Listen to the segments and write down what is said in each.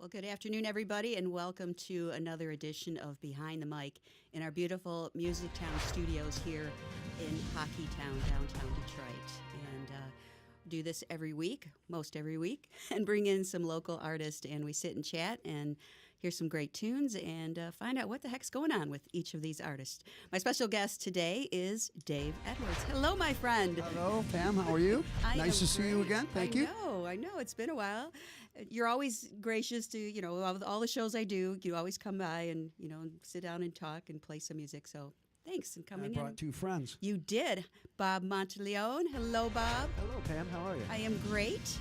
Well, good afternoon, everybody, and welcome to another edition of Behind the Mic in our beautiful MusicTown studios here in Hockeytown, downtown Detroit. And do this every week, most every week, and bring in some local artists, and we sit and chat and hear some great tunes and find out what the heck's going on with each of these artists. My special guest today is Dave Edwards. Hello, my friend. Hello, Pam. How are you? Nice to see you again. Thank you. I know. It's been a while. You're always gracious to, all the shows I do, you always come by and, sit down and talk and play some music. So thanks for coming in. I brought two friends. You did. Bob Monteleone. Hello, Bob. Hello, Pam. How are you? I am great.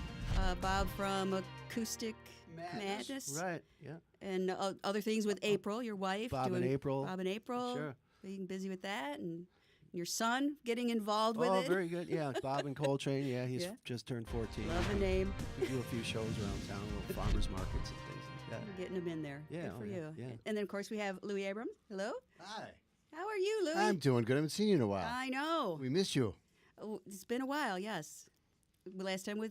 Bob from Acoustic Madness. Right, yeah. And other things with April, your wife. Bob and April. Bob and April. Sure. Being busy with that. And your son getting involved with it. Oh, very good. Yeah, Bob and Coltrane. Yeah, he's just turned 14. Love the name. We do a few shows around town, little farmers markets and things like that. You're getting them in there. Yeah, Good for you. Yeah. And then, of course, we have Louis Abrams. Hello. Hi. How are you, Louis? I'm doing good. I haven't seen you in a while. I know. We miss you. Oh, it's been a while, yes. Last time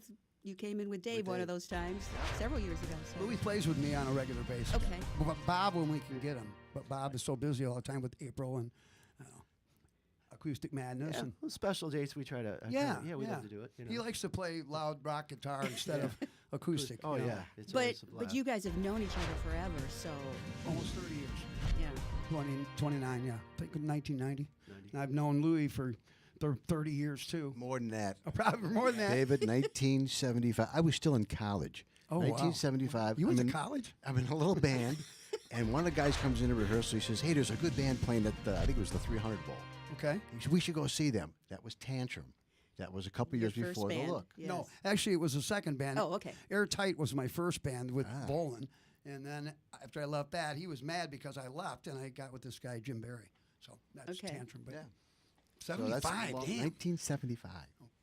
you came in with Dave one of those times, several years ago. So. Louis plays with me on a regular basis. Okay. But Bob, when we can get him. But Bob is so busy all the time with April and Acoustic Madness. Yeah, And well, special dates we try to. We love to do it. He likes to play loud rock guitar instead of acoustic. Oh, yeah. It's always a blast. But you guys have known each other forever, so. Almost 30 years. Yeah. 29, yeah. I think 1990. And I've known Louis for 30 years, too. More than that. Probably more than that. David, 1975. I was still in college. Oh, 1975. Wow. You went to college? I'm in a little band, and one of the guys comes into rehearsal. He says, hey, there's a good band playing at I think it was the 300 Bowl. Okay. He said, we should go see them. That was Tantrum. That was a couple years Your first before band. The Look. Yes. No, actually, it was the second band. Oh, okay. Airtight was my first band with Bolin. And then after I left that, he was mad because I left, and I got with this guy, Jim Barry. So that's Okay. Tantrum. But Yeah. 75, so damn. 1975.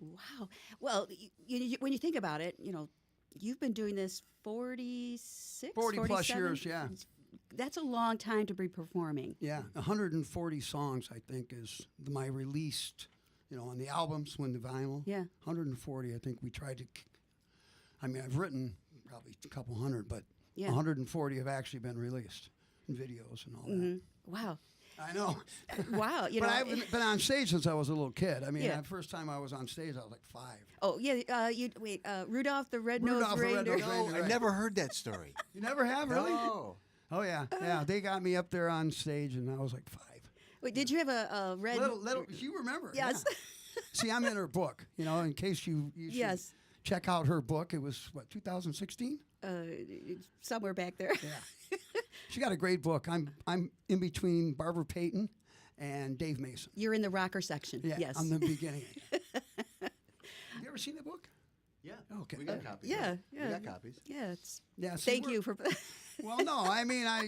Wow. Well, when you think about it, you've been doing this 46, 40 plus 47? years, yeah. That's a long time to be performing. Yeah, 140 songs, I think, is my released, on the albums, when the vinyl. Yeah. 140, I think we tried to, I've written probably a couple hundred, but Yeah. 140 have actually been released in videos and all that. Wow. I know. Wow. But I've been on stage since I was a little kid. Yeah. The first time I was on stage, I was like 5. Oh, yeah. Rudolph the Red-Nosed Reindeer. Reindeer. No, I never heard that story. You never have, really? No. Oh, yeah. Yeah, they got me up there on stage, and I was like 5. Wait, did you have a red... Little, you remember. Yes. Yeah. See, I'm in her book, in case you should Yes. check out her book. It was, 2016? Somewhere back there. Yeah. She got a great book. I'm in between Barbara Payton and Dave Mason. You're in the rocker section. Yeah, Yes. I'm the beginning. Have you ever seen the book? Yeah. Okay. We got copies. Yeah, right? yeah. We got copies. Yeah, it's... Yeah, see, Thank we're- you for... Well, no,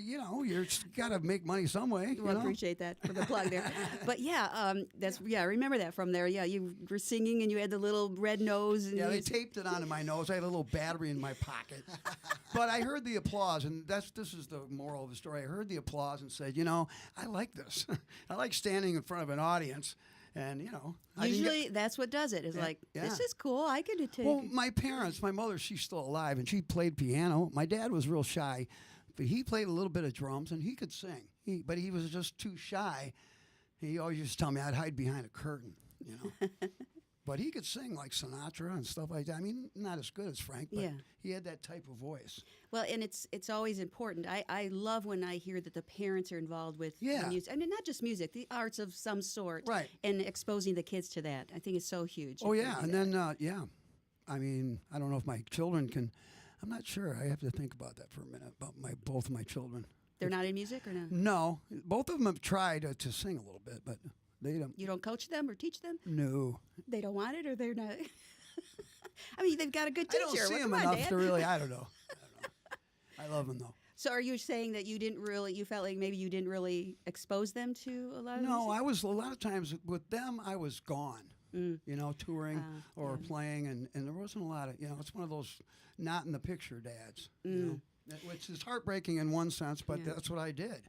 you got to make money some way. Well, I appreciate that for the plug there. But I remember that from there. Yeah, you were singing and you had the little red nose. And Yeah, they taped it onto my nose. I had a little battery in my pocket. But I heard the applause, and this is the moral of the story. I heard the applause and said, I like this. I like standing in front of an audience. And, Usually that's what does it. It's like, this is cool. I could take Well, my parents, my mother, she's still alive, and she played piano. My dad was real shy, but he played a little bit of drums, and he could sing. But he was just too shy. He always used to tell me I'd hide behind a curtain, But he could sing like Sinatra and stuff like that. Not as good as Frank, but he had that type of voice. Well, and it's always important. I love when I hear that the parents are involved with the Yeah. music. Not just music, the arts of some sort. Right. And exposing the kids to that. I think is so huge. Oh, yeah. And then, I don't know if my children can. I'm not sure. I have to think about that for a minute, about both of my children. They're not in music or no? No. Both of them have tried to sing a little bit, but they don't. You don't coach them or teach them? No. They don't want it or they're not? They've got a good teacher. I don't see Well, them come on, enough Dad. to really, I don't know. I love them, though. So are you saying that you felt like maybe you didn't really expose them to a lot of No, music? a lot of times with them, I was gone, touring or playing, and there wasn't a lot of, it's one of those not in the picture dads, which is heartbreaking in one sense, but that's what I did,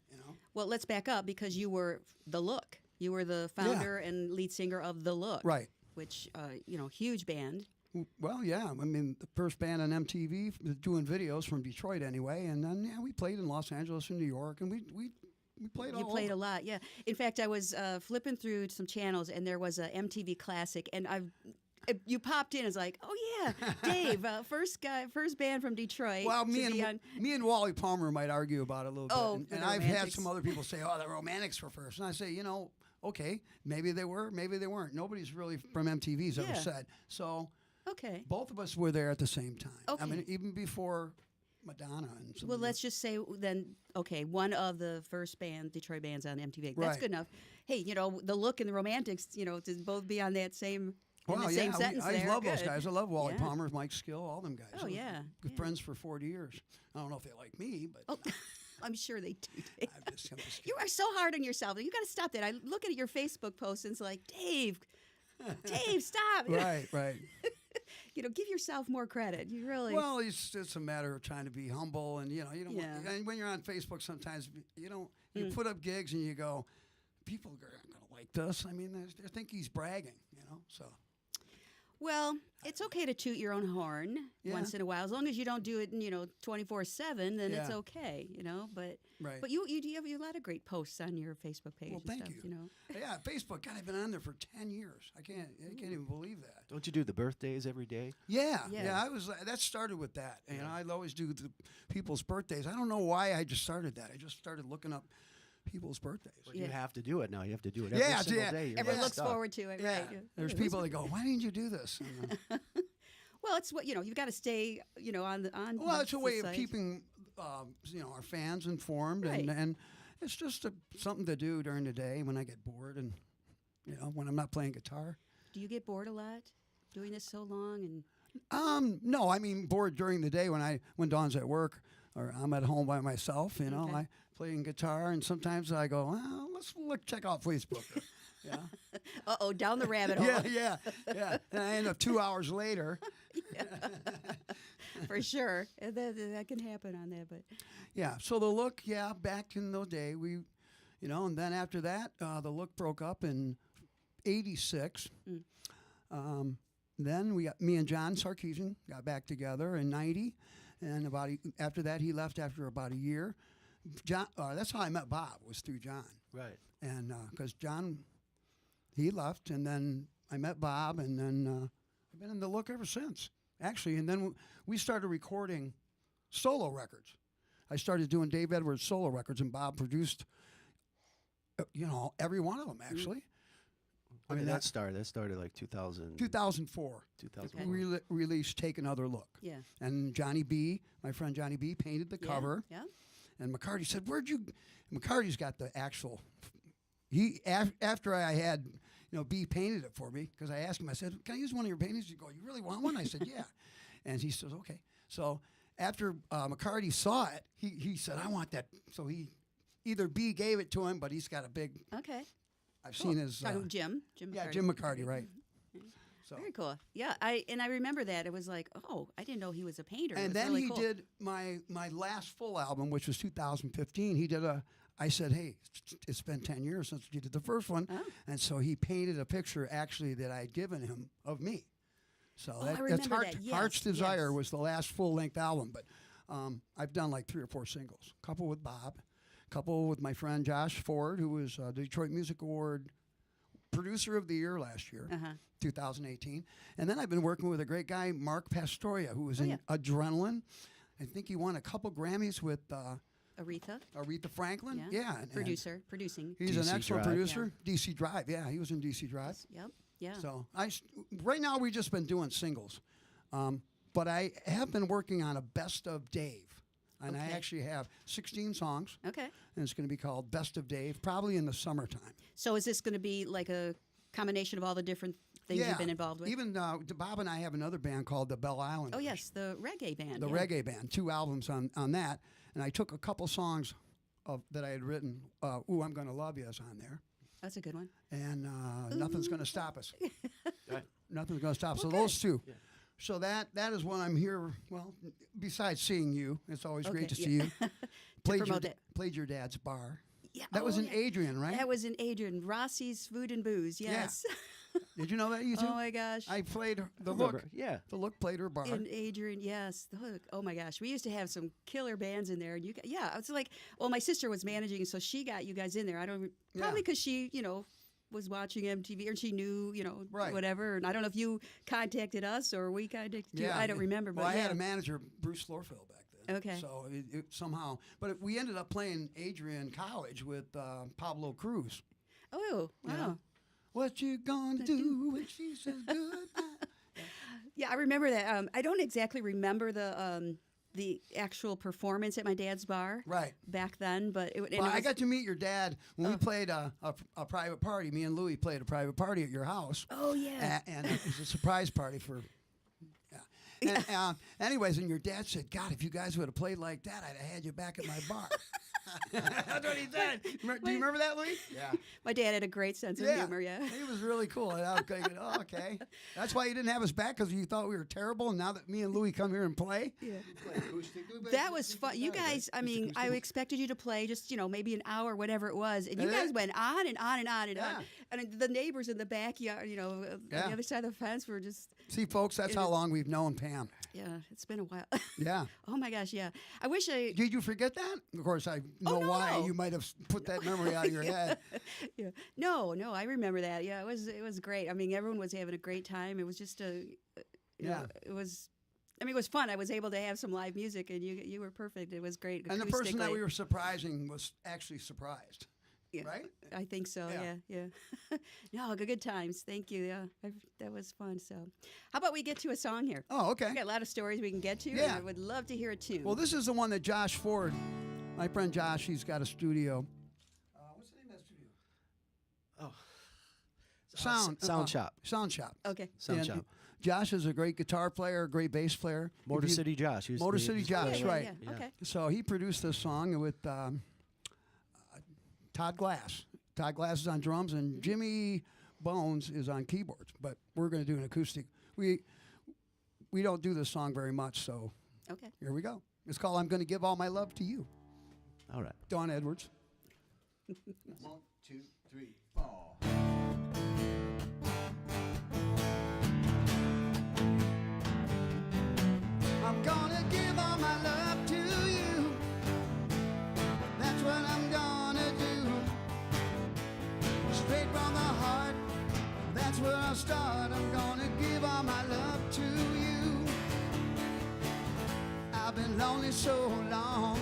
Well, let's back up because you were The Look. You were the founder and lead singer of The Look. Right. Which, huge band. Well, yeah. I mean, the first band on MTV doing videos from Detroit anyway, and then we played in Los Angeles and New York, and we played all You played over. a lot, yeah. In fact, I was flipping through some channels, and there was a MTV Classic, and you popped in. It's like, oh yeah, Dave, first band from Detroit. Well, to me be and on- me and Wally Palmer might argue about it a little Oh, bit, the and I've had Romantics. some other people say, "Oh, the Romantics were first. And I say, okay, maybe they were, maybe they weren't. Nobody's really from MTV's ever Yeah. said. So okay. both of us were there at the same time. I Okay. mean, even before Madonna and some Well, of the- let's just say then, okay, one of the first Detroit bands on MTV. That's Right. good enough. Hey, the Look and the Romantics, to both be on that same in Well, the same yeah, sentence I there. love those Good. guys. I love Wally Yeah. Palmer, Mike Skill, all them guys. Oh, yeah, Good yeah. friends for 40 years. I don't know if they like me, but Oh, I'm sure they do. I'm just kidding. You are so hard on yourself. You got to stop that. I look at your Facebook posts and it's like, Dave, stop. Right. Give yourself more credit. You really. Well, it's a matter of trying to be humble, and you don't. Yeah. And when you're on Facebook, sometimes you put up gigs and you go, people are not going to like this. I mean, they think he's bragging, So Well, it's okay to toot your own horn Yeah. once in a while, as long as you don't do it, 24/7. Then it's Yeah. okay, But Right. But you have a lot of great posts on your Facebook page. Well, and thank stuff, you. Yeah, Facebook. God, I've been on there for 10 years. I can't even believe that. Don't you do the birthdays every day? Yeah. Yeah. I was. That started with that. And I'd always do the people's birthdays. I don't know why I just started that. I just started looking up people's birthdays. But Yeah. you have to do it now. You have to do it every Yeah, single yeah. day. You're Everyone messed looks up. forward to it, Yeah. right? Yeah. There's Yeah, people that go, "Why didn't you do this?" Well, it's what you've got to stay, on. Well, it's a the way of site. keeping, our fans informed, Right. and it's just something to do during the day when I get bored, and when I'm not playing guitar. Do you get bored a lot doing this so long? No, I mean bored during the day when Dawn's at work or I'm at home by myself. Okay. I playing guitar, and sometimes I go, well, let's check out Facebook. Yeah, Down the rabbit hole. yeah. And I end up 2 hours later. For sure. That can happen on that, but Yeah. So the Look, back in the day, and then after that, the Look broke up in '86. Then me and John Sarkeesian got back together in '90, and after that, he left after about a year. John, that's how I met Bob, was through John, Right. and because John, he left, and then I met Bob, and then I've been in the Look ever since. Actually, and then we started recording solo records. I started doing Dave Edwards solo records, and Bob produced, every one of them, actually. When did that start? That started like 2000. 2004, 2004. we released Take Another Look. yeah. And Johnny B, my friend Johnny B, painted the cover. Yeah. And McCarty said, McCarty's got the actual, after I had, B painted it for me, because I asked him, I said, can I use one of your paintings? He go, you really want one? I said, yeah. And he says, okay. So after McCarty saw it, he said, I want that. So either B gave it to him, but he's got a big, Okay. I've seen his, Talking about Jim. Jim yeah, McCarty. Jim McCarty, right. So. Very cool. Yeah, I remember that. It was like, oh, I didn't know he was a painter. It And was then really he cool. did my last full album, which was 2015. He did I said, hey, it's been 10 years since you did the first one. Oh. And so he painted a picture, actually, that I had given him of me. So Oh, I that's remember that. Yes, Heart's Desire yes. was the last full-length album. But I've done like 3 or 4 singles. A couple with Bob, a couple with my friend Josh Ford, who was the Detroit Music Award Producer of the Year last year, 2018. And then I've been working with a great guy, Mark Pastoria, who was in Adrenaline. I think he won a couple Grammys with Aretha Franklin. Yeah. Yeah. and producing. He's DC an excellent Drive. producer. DC Drive. Yeah, he was in DC Drive. Yep. Yeah. So right now we've just been doing singles. But I have been working on a Best of Dave. And I Okay. actually have 16 songs. Okay. And it's going to be called Best of Dave, probably in the summertime. So is this going to be like a combination of all the different things you've been involved with? Even Bob and I have another band called the Bell Island. Oh yes, the reggae band. The yeah. reggae band, 2 albums on that. And I took a couple songs that I had written. Ooh, I'm Gonna Love You is on there. That's a good one. And Nothing's Gonna Stop Us. Right. Nothing's Gonna Stop Us. So Okay. those 2. Yeah. So that is what I'm here. Well, besides seeing you, it's always Okay, great to yeah. see you. promote it. Played your dad's bar. Yeah. That was in yeah. Adrian, right? That was in Adrian Rossi's Food and Booze. Yes. Did you know that, you two? Oh my gosh. I played the Remember, Look. yeah. The Look played her bar. And Adrian, yes, the Hook. Oh my gosh, we used to have some killer bands in there, and yeah, it's like, well, my sister was managing, so she got you guys in there. I don't probably because she, was watching MTV, or she knew, Right. whatever. And I don't know if you contacted us or we contacted you. I don't remember. But Well, I yeah. had a manager, Bruce Lorfield, back then. Okay. So it somehow, but we ended up playing Adrian College with Pablo Cruz. Oh wow. You know? What you gonna do when she says goodbye? Yeah, I remember that. I don't exactly remember the actual performance at my dad's bar Right. back then, but Well, I got to meet your dad when we played a private party. Me and Louie played a private party at your house. Oh yeah. And it was a surprise party for. Yeah. And, anyways, and your dad said, "God, if you guys would have played like that, I'd have had you back at my bar." That's what he said. Do you remember that, Louie? Yeah. My dad had a great sense of humor. Yeah. He was really cool. And I was thinking, oh, okay. That's why you didn't have us back, because you thought we were terrible. And now that me and Louie come here and play, That was fun. You guys, I mean, I expected you to play just, maybe an hour, whatever it was. And you guys went on and on and on and on. And the neighbors in the backyard, on the other side of the fence were just, see, folks, that's how long we've known Pam. yeah, it's been a while. Yeah. Oh my gosh, yeah. I wish I. Did you forget that? Of course, I know why no. you might have put that memory out of your head. Yeah. No, I remember that. Yeah, it was great. I mean, everyone was having a great time. It was just it was. I mean, it was fun. I was able to have some live music, and you were perfect. It was great. And the person that acoustically. we were surprising was actually surprised. Yeah, right? I think so. Yeah. No, good times. Thank you. Yeah, that was fun. So, how about we get to a song here? Oh, okay. We got a lot of stories we can get to. Yeah. And I would love to hear a tune. Well, this is the one that Josh Ford, my friend Josh, he's got a studio. What's the name of that studio? Sound Shop. Sound Shop. Okay. Sound And Shop. Josh is a great guitar player, a great bass player. Motor If you- City Josh. He was Motor the- City he's- Josh, right. Yeah. Okay. So he produced this song with Todd Glass. Todd Glass is on drums, and Jimmy Bones is on keyboards. But we're going to do an acoustic. We don't do this song very much, so Okay. here we go. It's called "I'm Going to Give All My Love to You." All right. Dawn Edwards. 1, 2, 3, 4. I'm gonna give all my love to you. That's what I'm gonna do. Straight from the heart, that's where I'll start. I'm gonna give all my love to you. I've been lonely so long.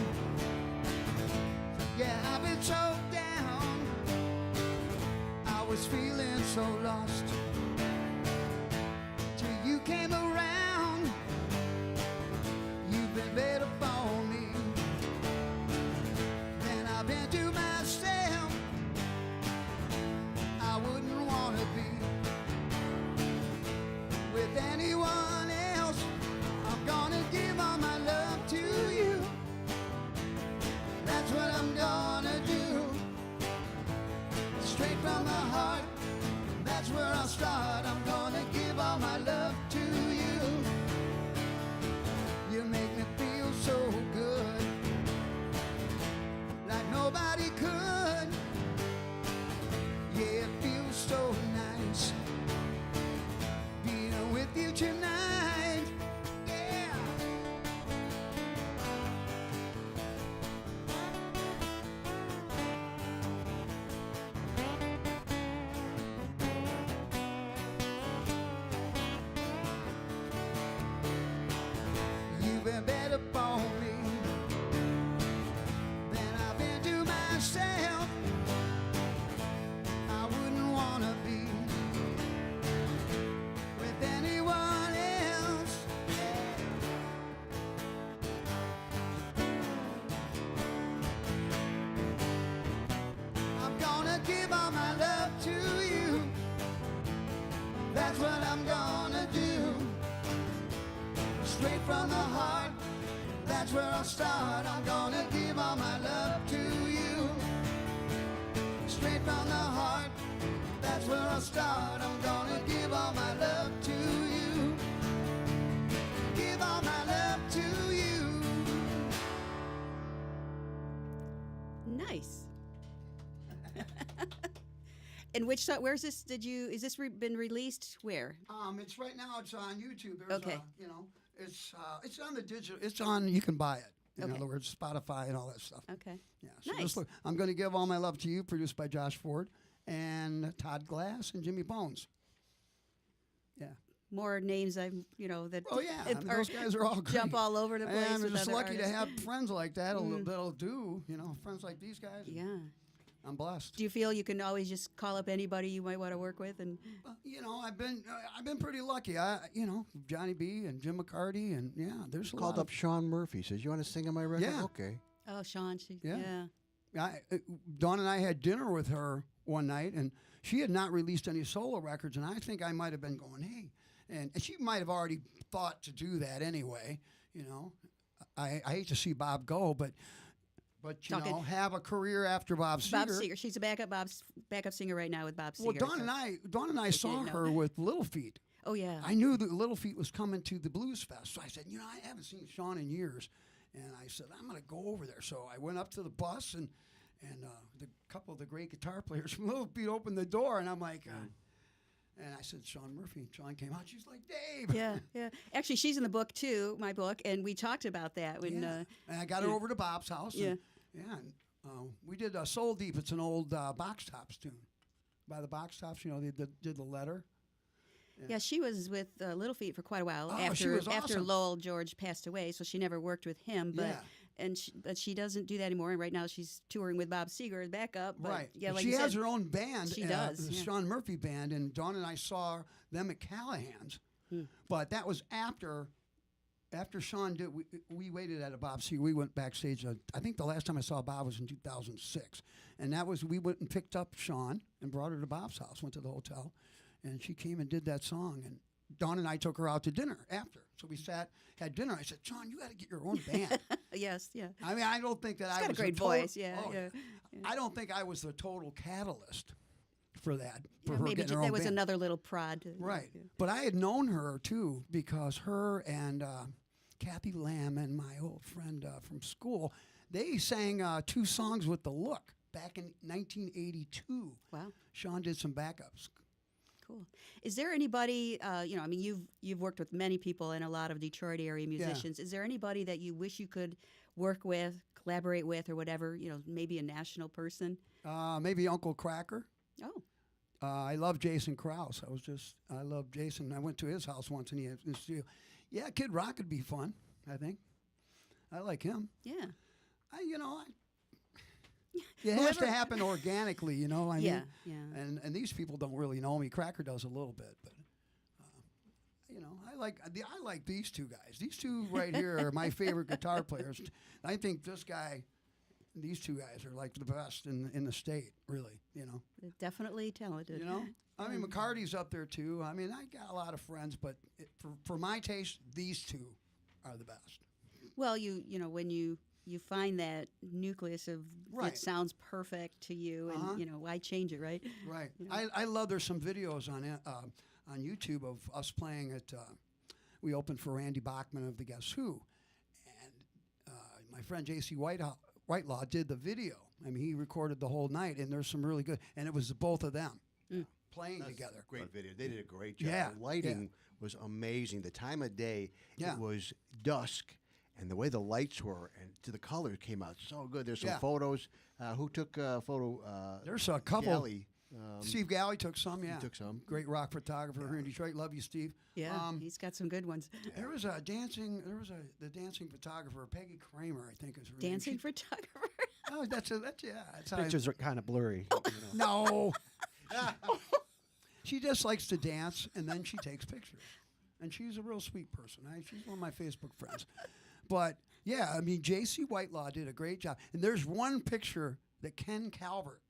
Yeah, I've been so down. I was feeling so lost till you came around. You've been better for me than I've been to myself. I wouldn't want to be with anyone else. I'm gonna give all my love to you. That's what I'm gonna do. Straight from the heart, that's where I'll start. I'm gonna give all my love to you. You make me feel so good, like nobody could. Yeah, it feels so nice being with you tonight. Yeah. You've been better for me than I've been to myself. I wouldn't want to be with anyone else. I'm gonna give all my love to you. That's what I'm gonna do. Straight from the heart, that's where I'll start. I'm gonna give all my love to you. Straight from the heart, that's where I'll start. I'm gonna give all my love to you. Give all my love to you. Nice. And which song? Where's this? Is this been released? Where? It's right now. It's on YouTube. There's Okay. it's on the digital. It's on. You can buy it. In Okay. other words, Spotify and all that stuff. Okay. Yeah. So Nice. just look. I'm going to give all my love to you. Produced by Josh Ford and Todd Glass and Jimmy Bones. Yeah. More names that Oh yeah. I mean, are- those guys are all great. jump all over the place. And I'm with just other lucky to artists. have friends like that that'll do. Friends like these guys. Yeah. I'm blessed. Do you feel you can always just call up anybody you might want to work with? And I've been pretty lucky. Johnny B and Jim McCarty and there's a Called lot up Sean Murphy. Says, "You want to sing on my record?" Yeah. Okay. oh, Sean, Yeah. Dawn and I had dinner with her one night, and she had not released any solo records, and I think I might have been going, hey, and she might have already thought to do that anyway. I hate to see Bob go, but have a career after Bob Seger. Bob Seger. She's a backup singer right now with Bob Seger. Well, Dawn and I saw didn't know. her with Little Feat. Oh yeah. I knew that Little Feat was coming to the Blues Fest, so I said, I haven't seen Sean in years, and I said I'm going to go over there. So I went up to the bus, and the couple of the great guitar players from Little Feat opened the door, and I'm like, and I said Sean Murphy. And Sean came out. She's like, Dave. Yeah. Actually, she's in the book too, my book, and we talked about that when. And I got her over to Bob's house. And, we did Soul Deep. It's an old Box Tops tune. By the Box Tops, they did the letter. Yeah, she was with Little Feat for quite a while Oh, she after was awesome. Lowell George passed away, so she never worked with him. But Yeah. but she doesn't do that anymore. And right now she's touring with Bob Seger as backup. But Right. Yeah, But like she you has said, her own band. She does, The yeah. Sean Murphy Band, and Dawn and I saw them at Callahan's. But that was after Sean did. We waited at a Bob Seger. We went backstage. I think the last time I saw Bob was in 2006, and we went and picked up Sean and brought her to Bob's house. Went to the hotel, and she came and did that song. And Dawn and I took her out to dinner after. So we had dinner. I said, Sean, you got to get your own band. Yes, yeah. I mean, I don't think that She's I got a was great voice. Yeah, oh, yeah. I don't think I was the total catalyst for that. For Yeah, her maybe getting her own that was band. another little prod. Right. Yeah. But I had known her too because her and Kathy Lamb and my old friend from school, they sang 2 songs with The Look back in 1982. Wow. Sean did some backups. Cool. Is there anybody, I mean, you've worked with many people and a lot of Detroit area musicians. Is there anybody that you wish you could work with, collaborate with, or whatever, maybe a national person? Maybe Uncle Cracker. Oh, I love Jason Krause. I love Jason. I went to his house once and he had this studio. Yeah, Kid Rock would be fun, I think. I like him. yeah. It has to happen organically, I mean. Yeah. And these people don't really know me. Cracker does a little bit, but I like these 2 guys. These 2 right here are my favorite guitar players. I think these 2 guys are like the best in the state, really. They're definitely talented. I mean, McCarty's up there too. I mean, I got a lot of friends, but for my taste, these 2 are the best. Well, when you find that nucleus of Right. it sounds perfect to you, and why change it, right? Right. I love. There's some videos on YouTube of us playing at. We opened for Randy Bachman of the Guess Who, and my friend J.C. Whitelaw did the video. I mean, he recorded the whole night, and there's some really good. And it was both of them playing together. Great video. They did a great job. Yeah, The lighting was amazing. The time of day, Yeah. it was dusk, and the way the lights were and the colors came out so good. There's some Yeah. photos. Who took a photo? There's a couple. Galley. Steve Galley took some. Yeah, took some. Great rock photographer here in Detroit. Love you, Steve. Yeah, he's got some good ones. There was the dancing photographer Peggy Kramer, I think is her name. Dancing photographer. Oh, that's how Pictures are kind of blurry. No. She just likes to dance, and then she takes pictures. And she's a real sweet person. She's one of my Facebook friends. But, yeah, I mean, J.C. Whitelaw did a great job. And there's one picture that Ken Calvert,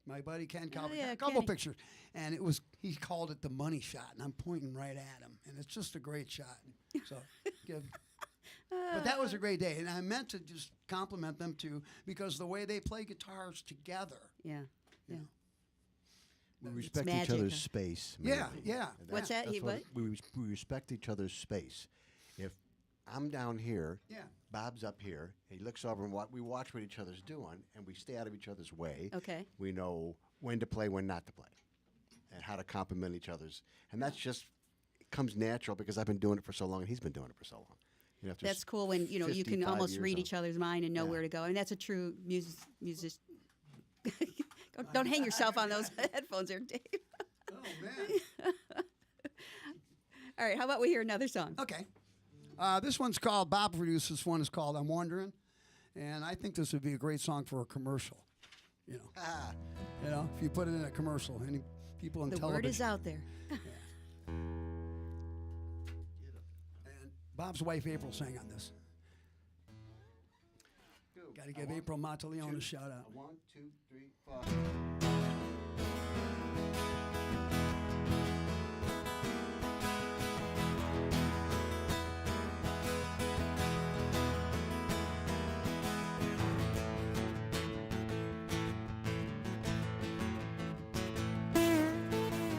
my buddy Ken Calvert, yeah, got a couple Kenny. pictures. And he called it the money shot, and I'm pointing right at him. And it's just a great shot. So, but that was a great day. And I meant to just compliment them, too, because the way they play guitars together. Yeah. We respect each magic, other's huh? space. Yeah, mainly. yeah. And What's that? that's What? we respect each other's space. If I'm down here, Yeah. Bob's up here, he looks over and we watch what each other's doing, and we stay out of each other's way. Okay. We know when to play, when not to play. and how to compliment each other's. And that's just it comes natural because I've been doing it for so long, and he's been doing it for so long. You know, after That's cool when you can 55 almost years read on. each other's mind and know Yeah. where to go. I mean, that's a true music. Don't hang yourself on those headphones there, Dave. Oh, man. All right, how about we hear another song? Okay. This one's called, Bob produced this one. It's called I'm Wondering. And I think this would be a great song for a commercial. You know, you know, if you put it in a commercial, any people on The television. word is out there. And Bob's wife April sang on this. Got to give April Monteleone a shout out. 1, 2, 3, 4.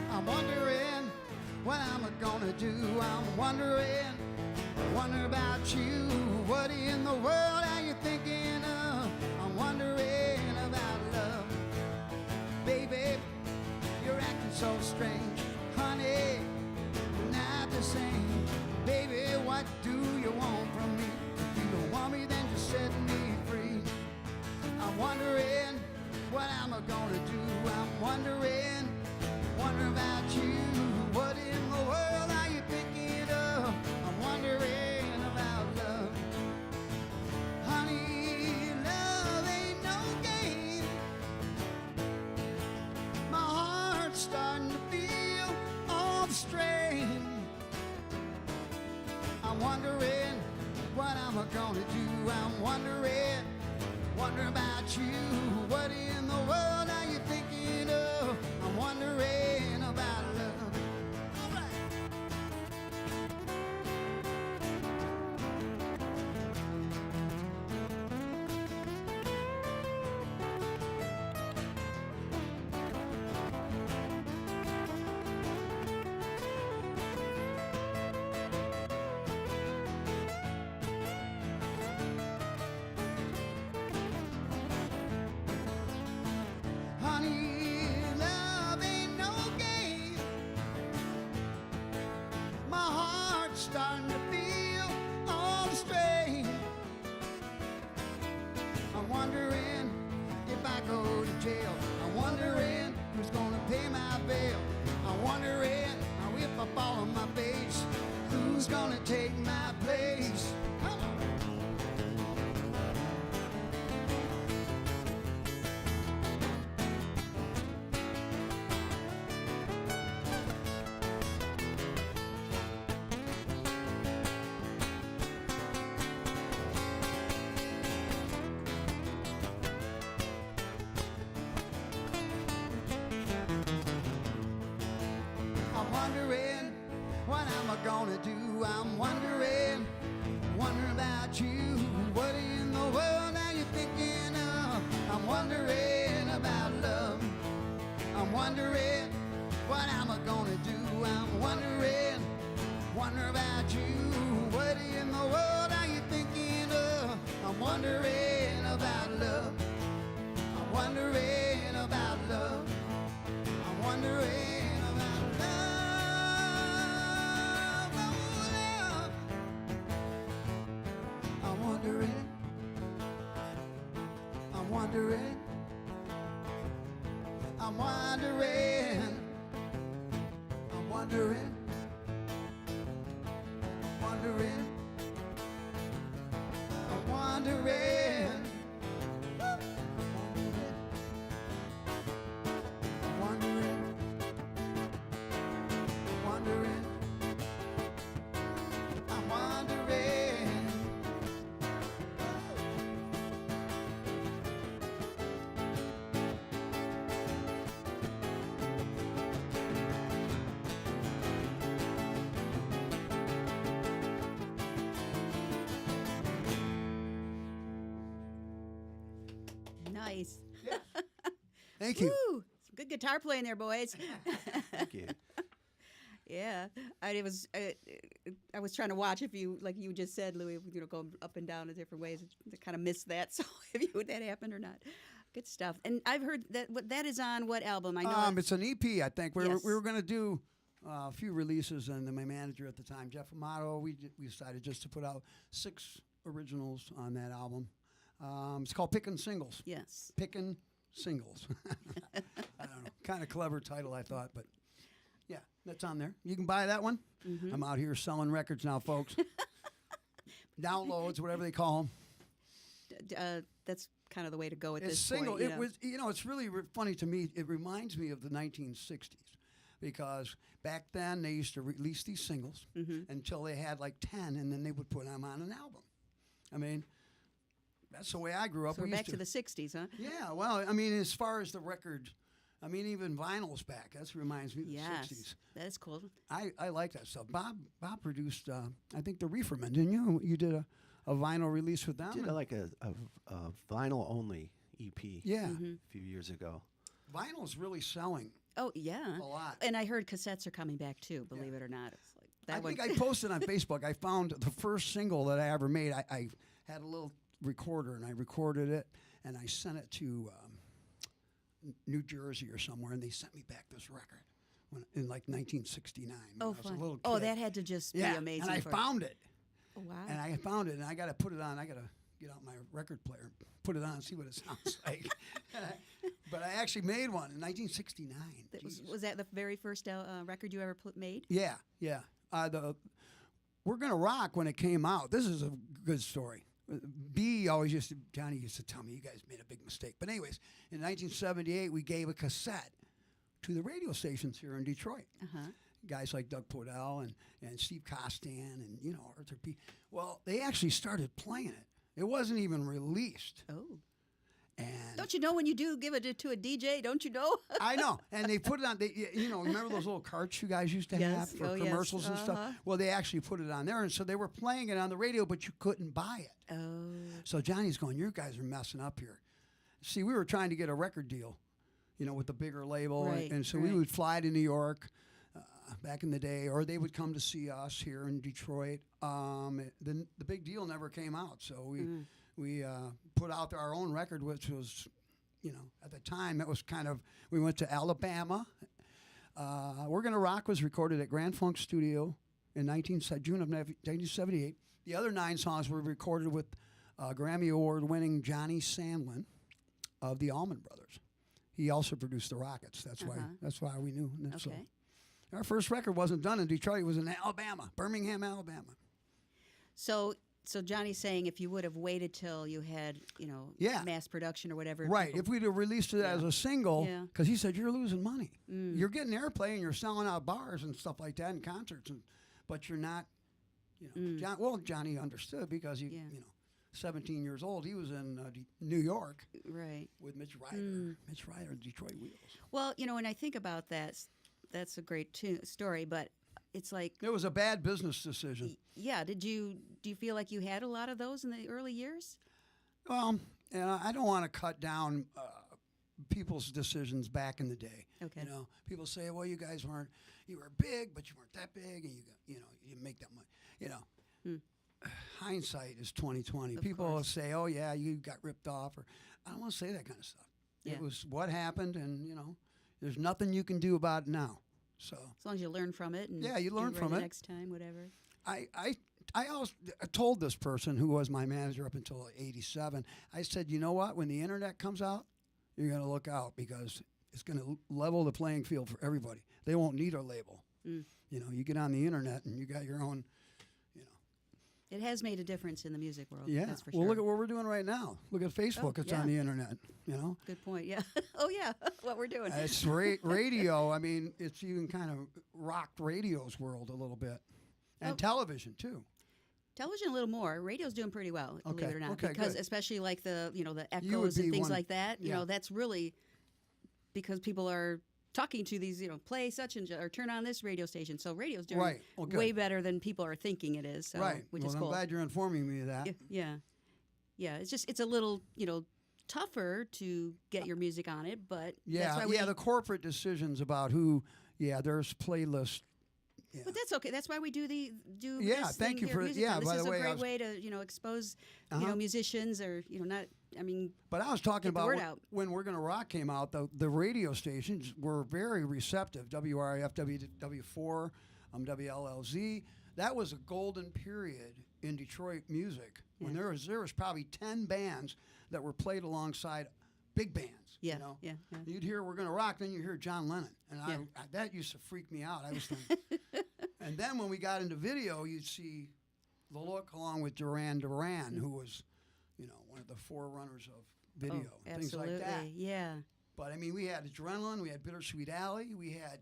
I'm wondering what I'm gonna do. I'm wondering about you. What in the world are you thinking of? I'm wondering about love. Baby, you're acting so strange. Honey, you're not the same. Baby, what do you want from me? If you don't want me, then just set me free. I'm wondering what I'm gonna do. I'm wondering about you. What in the world are you thinking of? I'm wondering about love. Honey, love ain't no game. My heart's starting to feel all the strain. I'm wondering what I'm gonna do. I'm wondering about you. What in the world are you thinking of? I'm wondering about love. All right. Honey, love ain't no game. My heart's starting to feel all the strain. I'm wondering if I go to jail. I'm wondering who's gonna pay my bail. I'm wondering if I fall on my face, who's gonna take my place. Come on. I'm wondering what I'm gonna do. I'm wondering about you. What in the world are you thinking of? I'm wondering about love. I'm wondering what I'm gonna do. I'm wondering about you. What in the world are you thinking of? I'm wondering about love. I'm wondering about love. I'm wondering about love, oh love. I'm wondering, I'm wondering, I'm wondering, I'm wondering, wondering, I'm wondering. Wondering, wondering, I'm wondering. Nice. Thank you. Woo! Some good guitar playing there, boys. Thank you. Yeah, I was trying to watch if you, like you just said, Louis, going up and down in different ways. I kind of missed that. So if that happened or not, Good stuff. And I've heard that is on what album? I know. It's an EP, I think. Yes. We were going to do a few releases, and then my manager at the time, Jeff Amato, we decided just to put out 6 originals on that album. It's called Pickin' Singles. Yes. Pickin' Singles. I don't know. Kind of clever title, I thought, but yeah, that's on there. You can buy that one. Mm-hmm. I'm out here selling records now, folks. Downloads, whatever they call them. That's kind of the way to go at It's this single. point. It was, it's really funny to me. It reminds me of the 1960s because back then they used to release these singles until they had like 10, and then they would put them on an album. I mean, that's the way I grew up. So we're We back used to the 60s, huh? Yeah, well, I mean, as far as the record, I mean, even vinyl's back. That reminds me of the Yes, 60s. that's cool. I like that stuff. Bob produced, I think, the Reefermen, didn't you? You did a vinyl release with them? Did like a vinyl only EP. Yeah. A few years ago. Vinyl's really selling Oh yeah, a lot. and I heard cassettes are coming back too. Believe it or not, it's like that I one. think I posted on Facebook. I found the first single that I ever made. I had a little recorder, and I recorded it, and I sent it to New Jersey or somewhere, and they sent me back this record in like 1969. Oh, when I was a fun. little Oh, kid. that had to just Yeah, be amazing. and I for found it. Oh, wow. And I found it, and I got to put it on. I got to get out my record player, put it on, and see what it sounds like. But I actually made one in 1969. Was that the very first record you ever made? Yeah, yeah. We're Gonna Rock, when it came out, this is a good story. Johnny used to tell me, you guys made a big mistake. But anyways, in 1978, we gave a cassette to the radio stations here in Detroit. Uh-huh. Guys like Doug Podell and Steve Costan and, Arthur P. Well, they actually started playing it. It wasn't even released. Oh. And Don't you know when you do give it to a DJ? Don't you know? I know. And they put it on, remember those little carts you guys used to have Yes. for Oh, yes. commercials and stuff? Uh-huh. Well, they actually put it on there. And so they were playing it on the radio, but you couldn't buy it. Oh. So Johnny's going, you guys are messing up here. See, we were trying to get a record deal, with a bigger label. Right, And so right. we would fly to New York back in the day, or they would come to see us here in Detroit. The big deal never came out. So we put out our own record, which was, at the time, it was we went to Alabama. We're Gonna Rock was recorded at Grand Funk Studio in June of 1978. The other 9 songs were recorded with Grammy Award-winning Johnny Sandlin of the Allman Brothers. He also produced the Rockets. That's why we knew. Okay. So our first record wasn't done in Detroit. It was in Alabama, Birmingham, Alabama. So Johnny's saying if you would have waited till you had, Yeah. mass production or whatever. Right. people- If we'd have released it as a single, Yeah. because he said, you're losing money. You're getting airplay and you're selling out bars and stuff like that and concerts, but you're not, Johnny understood because he, 17 years old, he was in New York Right. with Mitch Ryder. Mitch Ryder, Detroit Wheels. Well, when I think about that, that's a great story, but it's like, It was a bad business decision. yeah, do you feel like you had a lot of those in the early years? Well, I don't want to cut down people's decisions back in the day. Okay. People say, well, you were big, but you weren't that big, and you didn't make that much. Hindsight is 20/20. Of People course. say, oh yeah, you got ripped off, or I don't want to say that kind of stuff. Yeah. It was what happened, and there's nothing you can do about it now. So As long as you learn from it. And Yeah, you do learn right from the it. next time, whatever. I always told this person who was my manager up until '87. I said, you know what? When the internet comes out, you're going to look out because it's going to level the playing field for everybody. They won't need a label. You get on the internet and you got your own. It has made a difference in the music world. Yeah. That's for Well, sure. look at what we're doing right now. Look at Facebook. It's yeah. on the internet. Good point. Yeah. Oh, yeah. What we're doing. It's radio. I mean, it's even kind of rocked radio's world a little bit, and Oh. television too. Television a little more. Radio's doing pretty well, believe Okay, it or not. okay, because good. especially like the the You would echoes be and things one- like that. yeah. That's really because people are talking to these, play such and or turn on this radio station. So radio's doing Right. Well, good. way better than people are thinking it is. So, Right. Which Well, is I'm cool. glad you're informing me of that. Yeah. Yeah. It's a little tougher to get your music on it, but Yeah, that's why the corporate decisions about who. Yeah, there's playlists. Yeah. But that's okay. That's why we do Yeah, this thank thing you here for- at MusicTown. yeah, This by is the a way, I great was- way to expose Uh-huh. musicians or not I mean, But I was talking get the about word out. when We're Gonna Rock came out, the radio stations were very receptive. WRIF, W4, WLLZ. That was a golden period in Detroit music when Yeah. there was probably 10 bands that were played alongside big bands. Yeah, You know? yeah. You'd hear We're Gonna Rock, then you hear John Lennon, and Yeah. that used to freak me out. I was thinking. And then when we got into video, you'd see The Look along with Duran Duran, who was, one of the forerunners of video, Oh, things absolutely. like that. Yeah. But I mean, we had Adrenaline, we had Bittersweet Alley, we had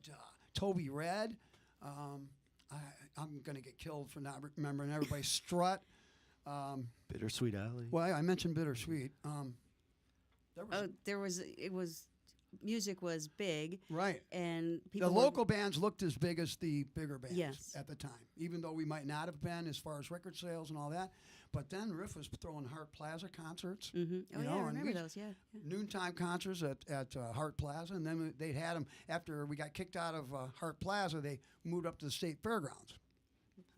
Toby Red. I'm gonna get killed for not remembering everybody. Strut. Bittersweet Alley. Well, I mentioned Bittersweet. There was Music was big, right. and The people were- local bands looked as big as the bigger bands Yes. at the time, even though we might not have been as far as record sales and all that. But then Riff was throwing Hart Plaza concerts. Mhm. Oh, you yeah, know, I and remember we- those, yeah. Noontime concerts at Hart Plaza, and then they'd had them after we got kicked out of Hart Plaza. They moved up to the state fairgrounds.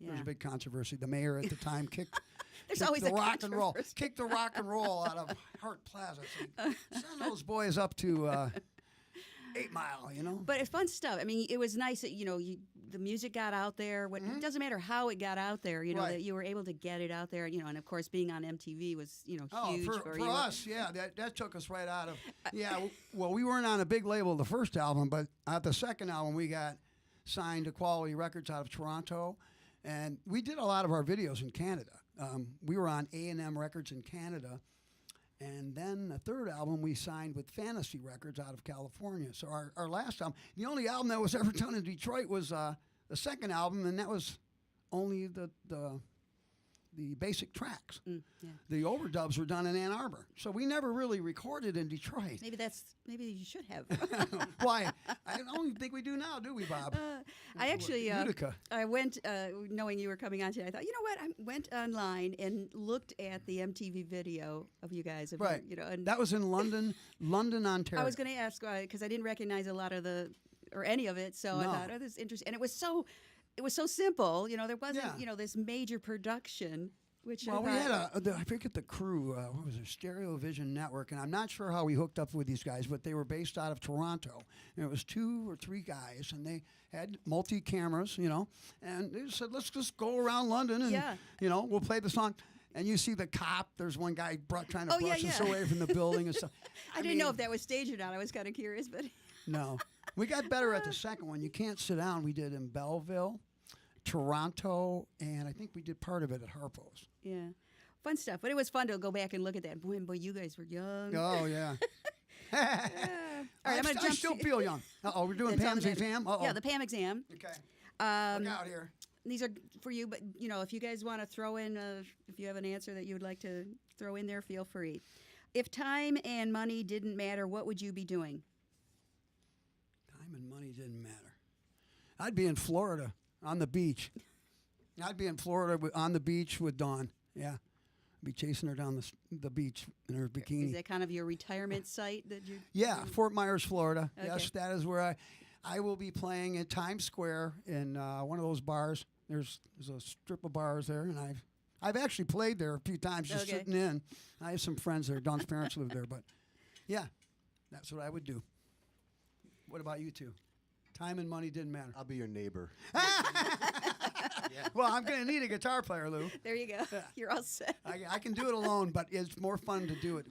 There was Yeah. a big controversy. The mayor at the time kicked, There's kicked always the a rock and roll, controversy. kicked the rock and roll out of Hart Plaza. So send those boys up to 8 Mile. But it's fun stuff. I mean, it was nice that the music got out there. It doesn't matter how it got out there. Right. That you were able to get it out there. And of course, being on MTV was huge for you. us, yeah, that took us right out of Well, we weren't on a big label the first album, but at the second album we got signed to Quality Records out of Toronto, and we did a lot of our videos in Canada. We were on A&M Records in Canada, and then the third album we signed with Fantasy Records out of California. So our last album, the only album that was ever done in Detroit was the second album, and that was only the basic tracks. Yeah. The overdubs were done in Ann Arbor, so we never really recorded in Detroit. Maybe you should have. Why? I don't even think we do now, do we, Bob? I actually, Utica. I went knowing you were coming on today. I thought, you know what? I went online and looked at the MTV video of you guys. Right. And That was in London, Ontario. I was going to ask because I didn't recognize a lot of any of it. So I No. thought, oh, this is interesting. And it was so simple. There wasn't, Yeah. this major production. Which Well, we I had thought, I forget the crew. What was it? Stereo Vision Network, and I'm not sure how we hooked up with these guys, but they were based out of Toronto, and it was 2 or 3 guys, and they had multi cameras, and they said, let's just go around London and Yeah. we'll play the song. And you see the cop. There's one guy trying to Oh, yeah, brush us yeah. away from the building and stuff. I didn't know if that was staged or not. I was kind of curious, but No, we got better at the second one. You can't sit down. We did in Belleville, Toronto, and I think we did part of it at Harpo's. yeah, fun stuff. But it was fun to go back and look at that. Boy, you guys were young. Oh yeah. All right, I'm going to I jump. still feel young. We're doing That's all Pam's that matters. exam. Uh-oh. Yeah, the Pam exam. Okay. Um, Look out here. These are for you, but if you guys want to throw in, if you have an answer that you would like to throw in there, feel free. If time and money didn't matter, what would you be doing? Time and money didn't matter. I'd be in Florida on the beach. I'd be in Florida on the beach with Dawn. Yeah. I'd be chasing her down the beach in her bikini. Is that kind of your retirement site that you? Yeah, Fort Myers, Florida. Okay. Yes, that is where I will be playing at Times Square in one of those bars. There's a strip of bars there, and I've actually played there a few times just Okay. sitting in. I have some friends there. Dawn's parents live there, but yeah, that's what I would do. What about you two? Time and money didn't matter. I'll be your neighbor. Well, I'm going to need a guitar player, Lou. There you go. You're all set. I can do it alone, but it's more fun to do it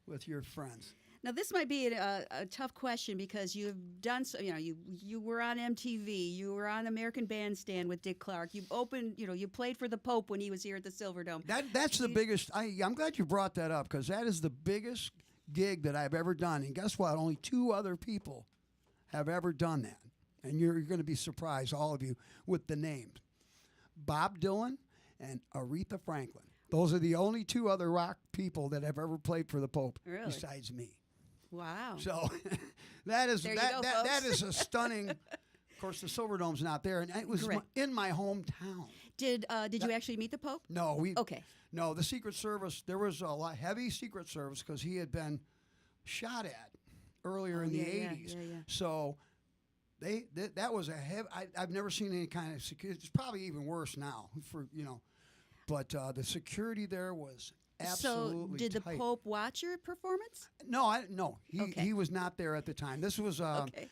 with your friends. Now, this might be a tough question because you've done so. You were on MTV. You were on American Bandstand with Dick Clark. You opened. You played for the Pope when he was here at the Silverdome. That's the biggest. I'm glad you brought that up because that is the biggest gig that I've ever done. And guess what? Only 2 other people have ever done that. And you're going to be surprised, all of you, with the names. Bob Dylan and Aretha Franklin. Those are the only 2 other rock people that have ever played for the Pope Really? besides me. Wow. So that is There you that, go, that, that folks. is a stunning. Of course, the Silverdome's not there, and it was Correct. in my hometown. Did you actually meet the Pope? No, Okay. No, the Secret Service. There was a lot heavy Secret Service because he had been shot at earlier in the yeah, 80s. yeah. So that was a heavy. I've never seen any kind of security. It's probably even worse now but the security there was Absolutely So, did the tight. Pope watch your performance? No. Okay. He was not there at the time. This was Okay.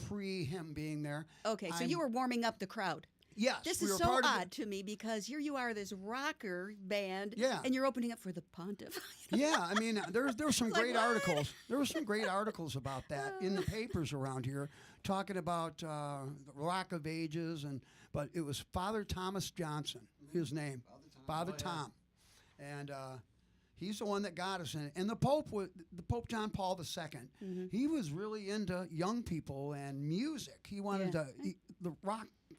pre him being there. Okay, so you I'm- were warming up the crowd. Yes, This we is were so part of odd to me because here you are, this rocker band, Yeah. and you're opening up for the Pontiff. Yeah, I mean, there were some Like, great what? articles. There were some great articles about that in the papers around here, talking about the Rock of Ages, but it was Father Thomas Johnson, his name, Father Tom, and he's the one that got us in it. And the Pope John Paul II. He was really into young people and music. He wanted the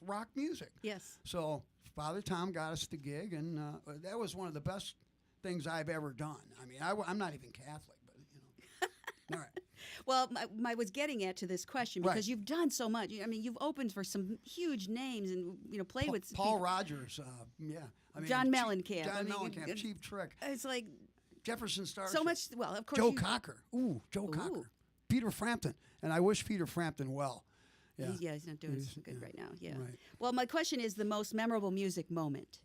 rock music. Yes. So Father Tom got us the gig, and that was one of the best things I've ever done. I mean, I'm not even Catholic, but All right. Well, I was getting at to this question because Right. you've done so much. I mean, you've opened for some huge names and played with Paul people. Rogers, yeah. I mean, John Mellencamp. John I mean, Mellencamp, Cheap Trick. It's like Jefferson Starship. so much. Well, of course. Joe you- Cocker. Joe Ooh. Cocker. Peter Frampton. And I wish Peter Frampton well. Yeah. He's not doing He's- so good yeah, right now. Yeah. right. Well, my question is the most memorable music moment.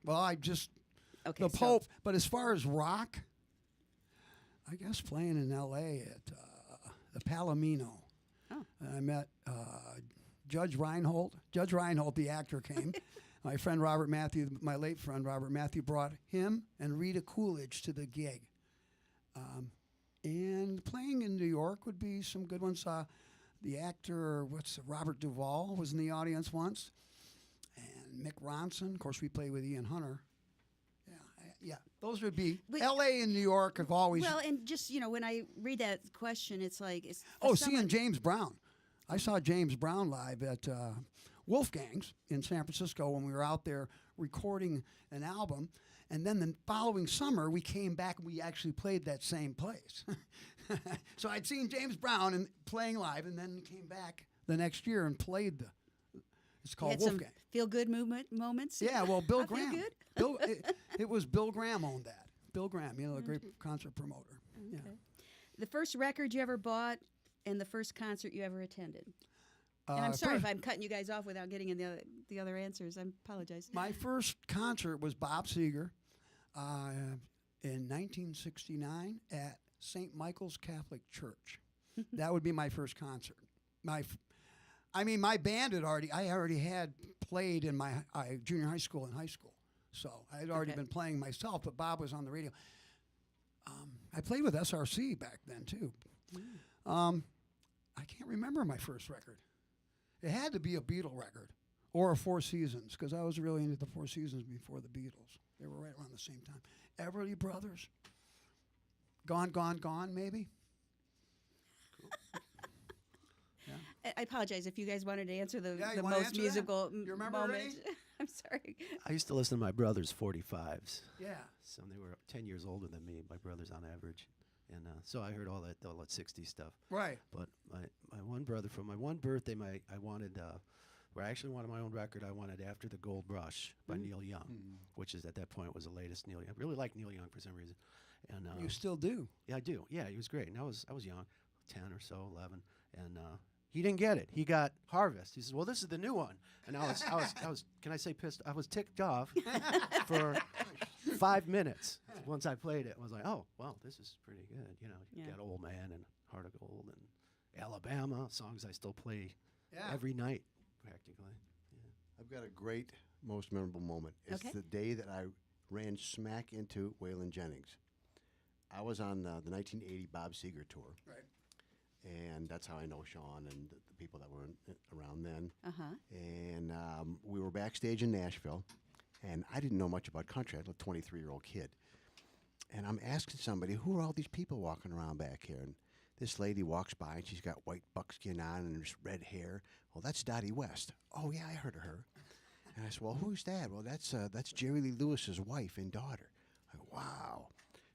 Well, I just, Okay. the so- Pope, but as far as rock, I guess playing in L.A. at the Palomino. Oh. I met Judge Reinhold. Judge Reinhold, the actor, came. My friend Robert Matthew, my late friend Robert Matthew, brought him and Rita Coolidge to the gig. And playing in New York would be some good ones. The actor, Robert Duvall was in the audience once. And Mick Ronson. Of course, we played with Ian Hunter. Yeah. Those would be. But- L.A. and New York have always. Well, and just when I read that question, it's like it's. Oh, for seeing someone- James Brown. I saw James Brown live at Wolfgang's in San Francisco when we were out there recording an album. And then the following summer, we came back and we actually played that same place. So I'd seen James Brown and playing live, and then came back the next year and played it's You called had some Wolfgang. feel-good moments. Yeah, well, Bill I feel Graham. good. It was Bill Graham owned that. Bill Graham, the great concert promoter. Yeah. Okay. The first record you ever bought and the first concert you ever attended. And I'm sorry if I'm cutting you guys off without getting in the other answers. I apologize. My first concert was Bob Seger in 1969 at St. Michael's Catholic Church. That would be my first concert. My band I already had played in my junior high school and high school. So I had already Okay. been playing myself, but Bob was on the radio. I played with SRC back then, too. I can't remember my first record. It had to be a Beatle record or a Four Seasons, because I was really into the Four Seasons before the Beatles. They were right around the same time. Everly Brothers. Gone, Gone, Gone, maybe? I apologize if you guys wanted to answer the Yeah, you wanna most answer that? musical You remember moment. already? I'm sorry. I used to listen to my brother's 45s. Yeah. So they were 10 years older than me, my brothers on average. And so I heard all that 60s stuff. Right. But my one brother, for my one birthday, I wanted, where I actually wanted my own record, I wanted After the Gold Rush by Neil Young, which is at that point was the latest Neil Young. I really liked Neil Young for some reason. And You still do. yeah, I do. Yeah, he was great. And I was young, 10 or so, 11, and he didn't get it. He got Harvest. He says, "Well, this is the new one." And I was can I say pissed? I was ticked off for 5 minutes once I played it. I was like, "Oh, well, this is pretty good." You Yeah. got Old Man and Heart of Gold and Alabama, songs I still play Yeah. every night practically. I've got a great, most memorable moment. It's Okay. the day that I ran smack into Waylon Jennings. I was on the 1980 Bob Seger tour. Right. And that's how I know Sean and the people that were around then. Uh-huh. And we were backstage in Nashville, and I didn't know much about country. I was a 23-year-old kid. And I'm asking somebody, who are all these people walking around back here? And this lady walks by, and she's got white buckskin on and just red hair. Well, that's Dottie West. Oh, yeah, I heard of her. And I said, well, who's that? Well, that's Jerry Lee Lewis's wife and daughter. I go, wow.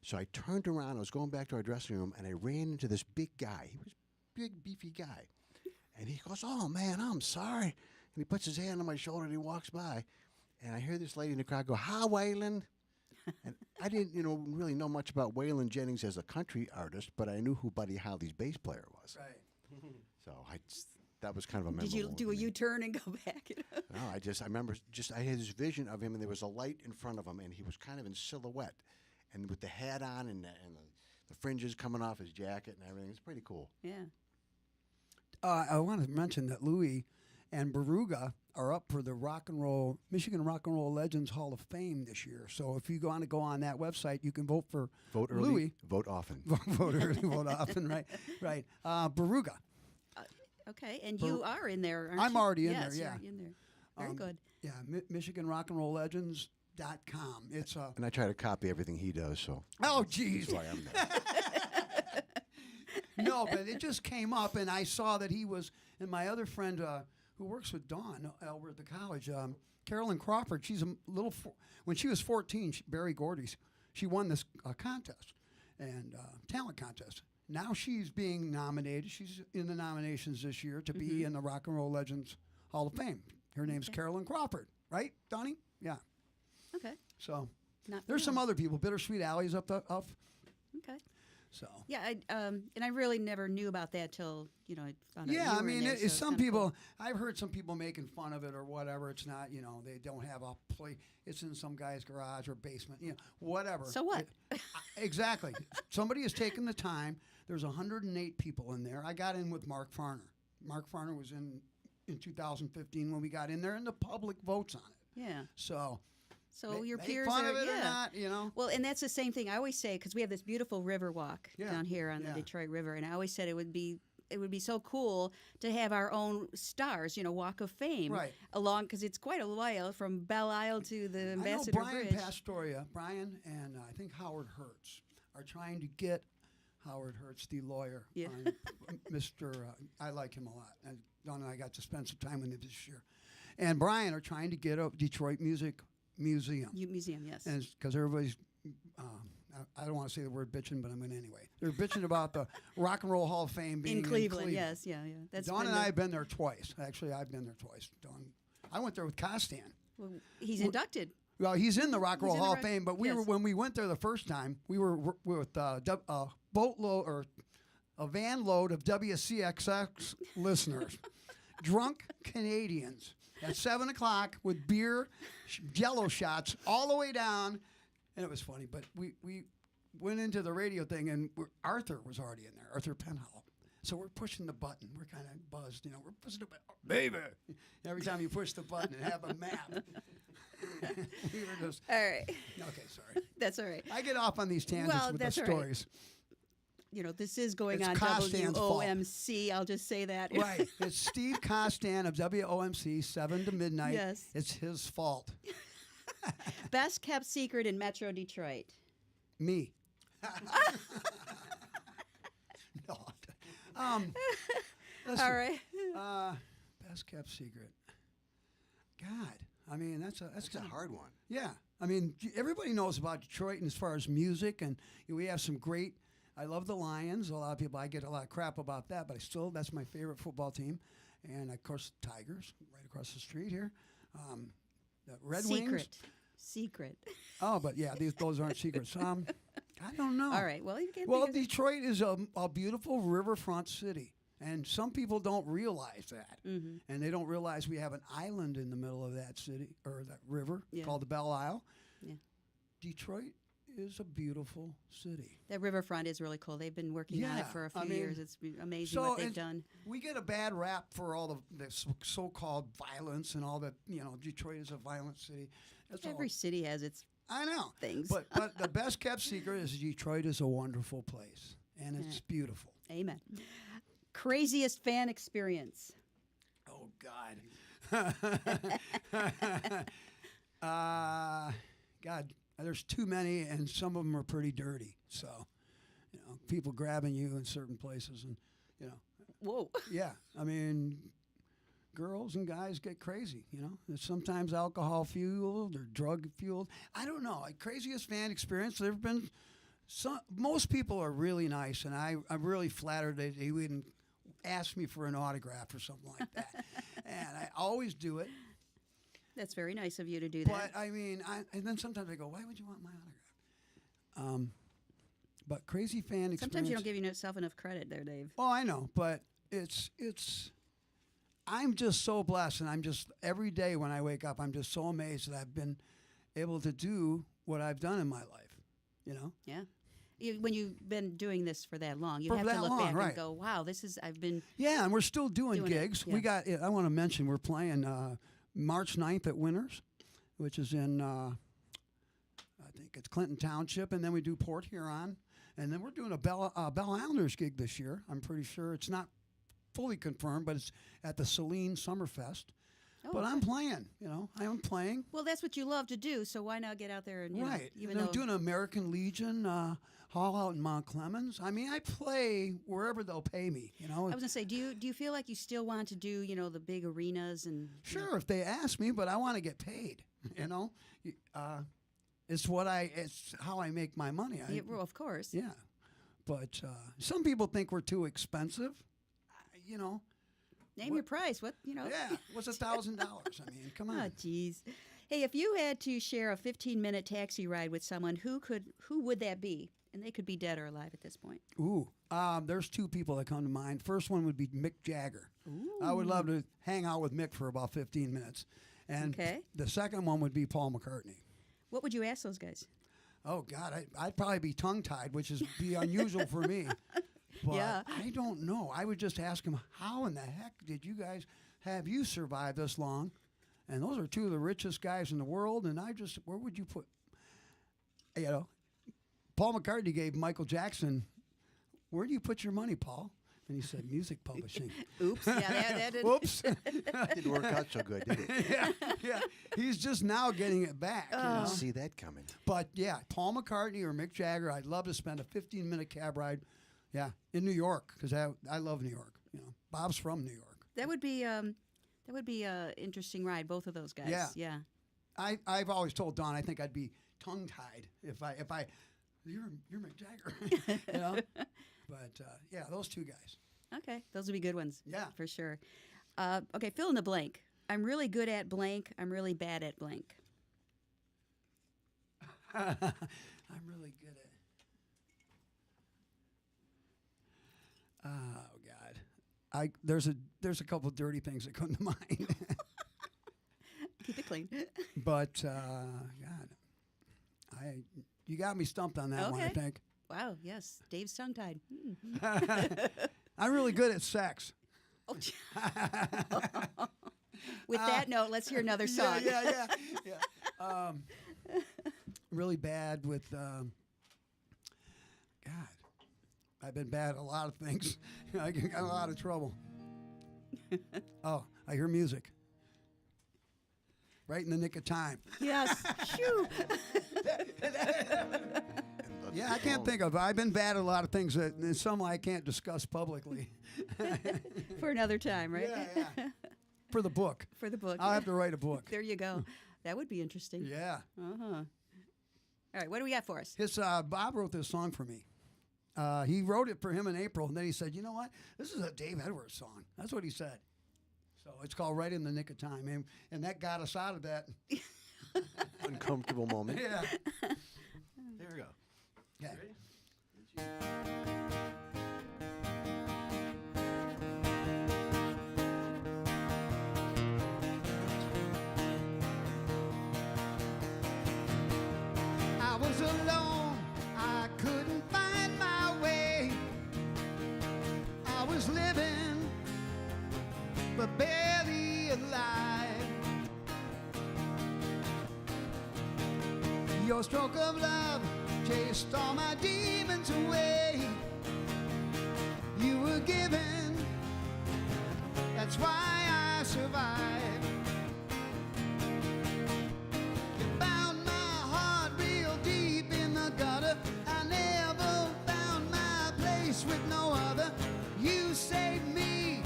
So I turned around. I was going back to our dressing room, and I ran into this big guy. He was a big, beefy guy. And he goes, oh, man, I'm sorry. And he puts his hand on my shoulder, and he walks by. And I hear this lady in the crowd go, hi, Waylon. And I didn't, really know much about Waylon Jennings as a country artist, but I knew who Buddy Holly's bass player was. Right. So that was kind of a memorable Did you moment do for a me. U-turn and go back? No, I remember I had this vision of him, and there was a light in front of him, and he was kind of in silhouette. and with the hat on and the fringes coming off his jacket and everything. It's pretty cool. Yeah. I want to mention that Louis and Beruga are up for the Michigan Rock and Roll Legends Hall of Fame this year. So if you want to go on that website, you can vote for Vote early, Louis. vote often. Vote early, vote often, right? Right. Beruga. Okay, and you are in there, aren't I'm you? already in Yes, there, yeah. you're in there. Very good. Yeah, Michigan Rock and Roll Legends.com. It's a. And I try to copy everything he does, so Oh, geez. that's why I'm there. No, but it just came up, and I saw that he was, and my other friend who works with Dawn over at the college, Carolyn Crawford, she's a little, when she was 14, Barry Gordy's, she won this contest, and talent contest. Now she's being nominated. She's in the nominations this year to be in the Rock and Roll Legends Hall of Fame. Her name's Carolyn Crawford, right, Donnie? Yeah. Okay. So Not there's some familiar. other people. Bittersweet Alley's up. Okay. So. Yeah, and I really never knew about that till I found out. Yeah, you I were in mean, there, so it's it's some kinda people. cool. I've heard some people making fun of it or whatever. It's not, they don't have a play. It's in some guy's garage or basement, whatever. So what? Exactly. Somebody has taken the time. There's 108 people in there. I got in with Mark Farner. Mark Farner was in 2015 when we got in there, and the public votes on it. Yeah. So. So your make peers fun are of it or yeah. not, Well, and that's the same thing I always say because we have this beautiful river walk Yeah, down here on yeah. the Detroit River, and I always said it would be so cool to have our own stars, Walk of Fame, Right. along because it's quite a while from Belle Isle to the I know Ambassador Brian Bridge. Pastoria, Brian and I think Howard Hertz are trying to get Howard Hertz, the lawyer, Yeah. on Mr. I like him a lot. Don and I got to spend some time with him this year. And Brian are trying to get a Detroit Music Museum. Museum, yes. And because everybody's, I don't want to say the word bitching, but I'm going to anyway. They're bitching about the Rock and Roll Hall of Fame being in Cleveland, yes, yeah. That's Dawn been and the- I have been there twice. Actually, I've been there twice. Dawn, I went there with Costan. well, he's inducted. Well, he's in the Rock and He's Roll in the Hall of Rock- Fame, but yes. when we went there the first time, we were with a boatload or a van load of WCXX listeners, drunk Canadians at 7 o'clock with beer, Jello shots all the way down, and it was funny. But we went into the radio thing, and Arthur was already in there, Arthur Penhall. So we're pushing the button. We're kind of buzzed, we're pushing the button, baby. Every time you push the button and have a map. We were just All right. okay. Sorry, That's all right. I get off on these tangents Well, with the that's all right. stories. This is going It's on Costan's fault. WOMC. I'll just say that. Right, it's Steve Costan of WOMC 7 to midnight. Yes. It's his fault. Best kept secret in Metro Detroit. Me. No. Listen, All right. Best kept secret. God, I mean that's That's a hard one. Yeah, I mean everybody knows about Detroit, and as far as music, and we have some great. I love the Lions. A lot of people, I get a lot of crap about that, but that's my favorite football team, and of course the Tigers right across the street here. The Red Wings. Secret. Oh, but yeah, those aren't secrets. I don't know. All right. Well, you can. Well, think of Detroit is a beautiful riverfront city, and some people don't realize that. Mm-hmm. And they don't realize we have an island in the middle of that city, or that river, Yeah. called the Belle Isle. Yeah. Detroit is a beautiful city. that riverfront is really cool. They've been working on it Yeah, for a I few mean, years. It's been amazing so what they've it- done. We get a bad rap for all the so-called violence and all that. Detroit is a violent city. That's Every all. city has its I know. things. But the best kept secret is Detroit is a wonderful place, and it's beautiful. Amen. Craziest fan experience. Oh God. God, there's too many, and some of them are pretty dirty. So, people grabbing you in certain places, and Whoa. yeah, I mean, girls and guys get crazy. It's sometimes alcohol fueled or drug fueled. I don't know. Craziest fan experience. There've been most people are really nice, and I'm really flattered that they wouldn't ask me for an autograph or something like that. And I always do it. That's very nice of you to do that. But I mean, and then sometimes I go, "Why would you want my autograph?" But crazy fan experience. Sometimes you don't give yourself enough credit there, Dave. Oh, I know, but it's. I'm just so blessed, and every day when I wake up, I'm just so amazed that I've been able to do what I've done in my life. You know. Yeah. When you've been doing this for that long, you For have to that look long, back right. and go, "Wow, this is I've been." Yeah, and we're still doing Doing it, gigs. yeah. We got. I want to mention we're playing March 9th at Winners, which is in I think it's Clinton Township, and then we do Port Huron, and then we're doing a Bell Islanders gig this year. I'm pretty sure it's not fully confirmed, but it's at the Saline Summerfest. Oh, But I'm okay. playing. You know, I am playing. Well, that's what you love to do, so why not get out there and Right. even and I'm though doing American Legion Hall out in Mount Clemens. I mean, I play wherever they'll pay me. You know. I was gonna say, do you feel like you still want to do the big arenas and Sure, if they ask me, but I want to get paid. You know, it's how I make my money. Yeah, well, of course. Yeah, but some people think we're too expensive. You know, Name your price. What yeah, what's $1,000? I mean, come Oh, on. geez. Hey, if you had to share a 15-minute taxi ride with someone, who would that be? And they could be dead or alive at this point. Ooh, there's two people that come to mind. First one would be Mick Jagger. I would love to hang out with Mick for about 15 minutes. And Okay. the second one would be Paul McCartney. What would you ask those guys? Oh God, I'd probably be tongue-tied, which is be unusual for me. But Yeah. I don't know. I would just ask him, how in the heck did you guys have you survived this long? And those are two of the richest guys in the world. And where would you put? You know, Paul McCartney gave Michael Jackson, where do you put your money, Paul? And he said, music publishing. Oops. Yeah, that didn't. Whoops. Didn't work out so good, did it? yeah. He's just now getting it back. You know? Didn't see that coming. But yeah, Paul McCartney or Mick Jagger, I'd love to spend a 15-minute cab ride, in New York, because I love New York. You know, Bob's from New York. That would be a interesting ride. Both of those guys. Yeah. Yeah. I've always told Don I think I'd be tongue-tied if I you're Mick Jagger, you know. But yeah, those two guys. Okay, those would be good ones. Yeah. For sure. Okay, fill in the blank. I'm really good at blank. I'm really bad at blank. I'm really good at. Oh God, there's a couple of dirty things that come to mind, Keep it clean. but God, you got me stumped on that one. I Okay. think Wow. Yes. Dave's tongue-tied. Mm. I'm really good at sex. Oh. With that note, let's hear another song. Yeah. Really bad with. God, I've been bad at a lot of things. I got in a lot of trouble. Oh, I hear music. Right in the nick of time. Yes. Shoo. Yeah, I can't think of. I've been bad at a lot of things and some I can't discuss publicly. For another time, right? Yeah. For the book. For the book. I'll have to write a book. There you go. That would be interesting. Yeah. Uh-huh. All right, what do we got for us? Bob wrote this song for me. He wrote it for him in April, and then he said, you know what? This is a Dave Edwards song. That's what he said. So it's called Right in the Nick of Time. And that got us out of that. Uncomfortable moment. Yeah. There we go. Okay. I was alone, I couldn't find my way. I was living, but barely alive. Your stroke of love chased all my demons away. You were given, that's why I survived. You found my heart real deep in the gutter. I never found my place with no other. You saved me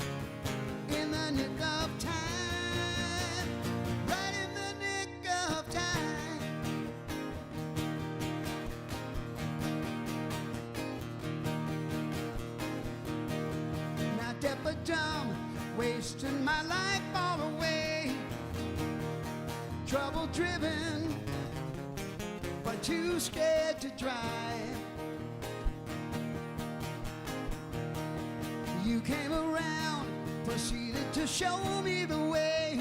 in the nick of time. Right in the nick of time. Not deaf but dumb, wasting my life all away. Trouble driven, but too scared to drive. You came around, proceeded to show me the way.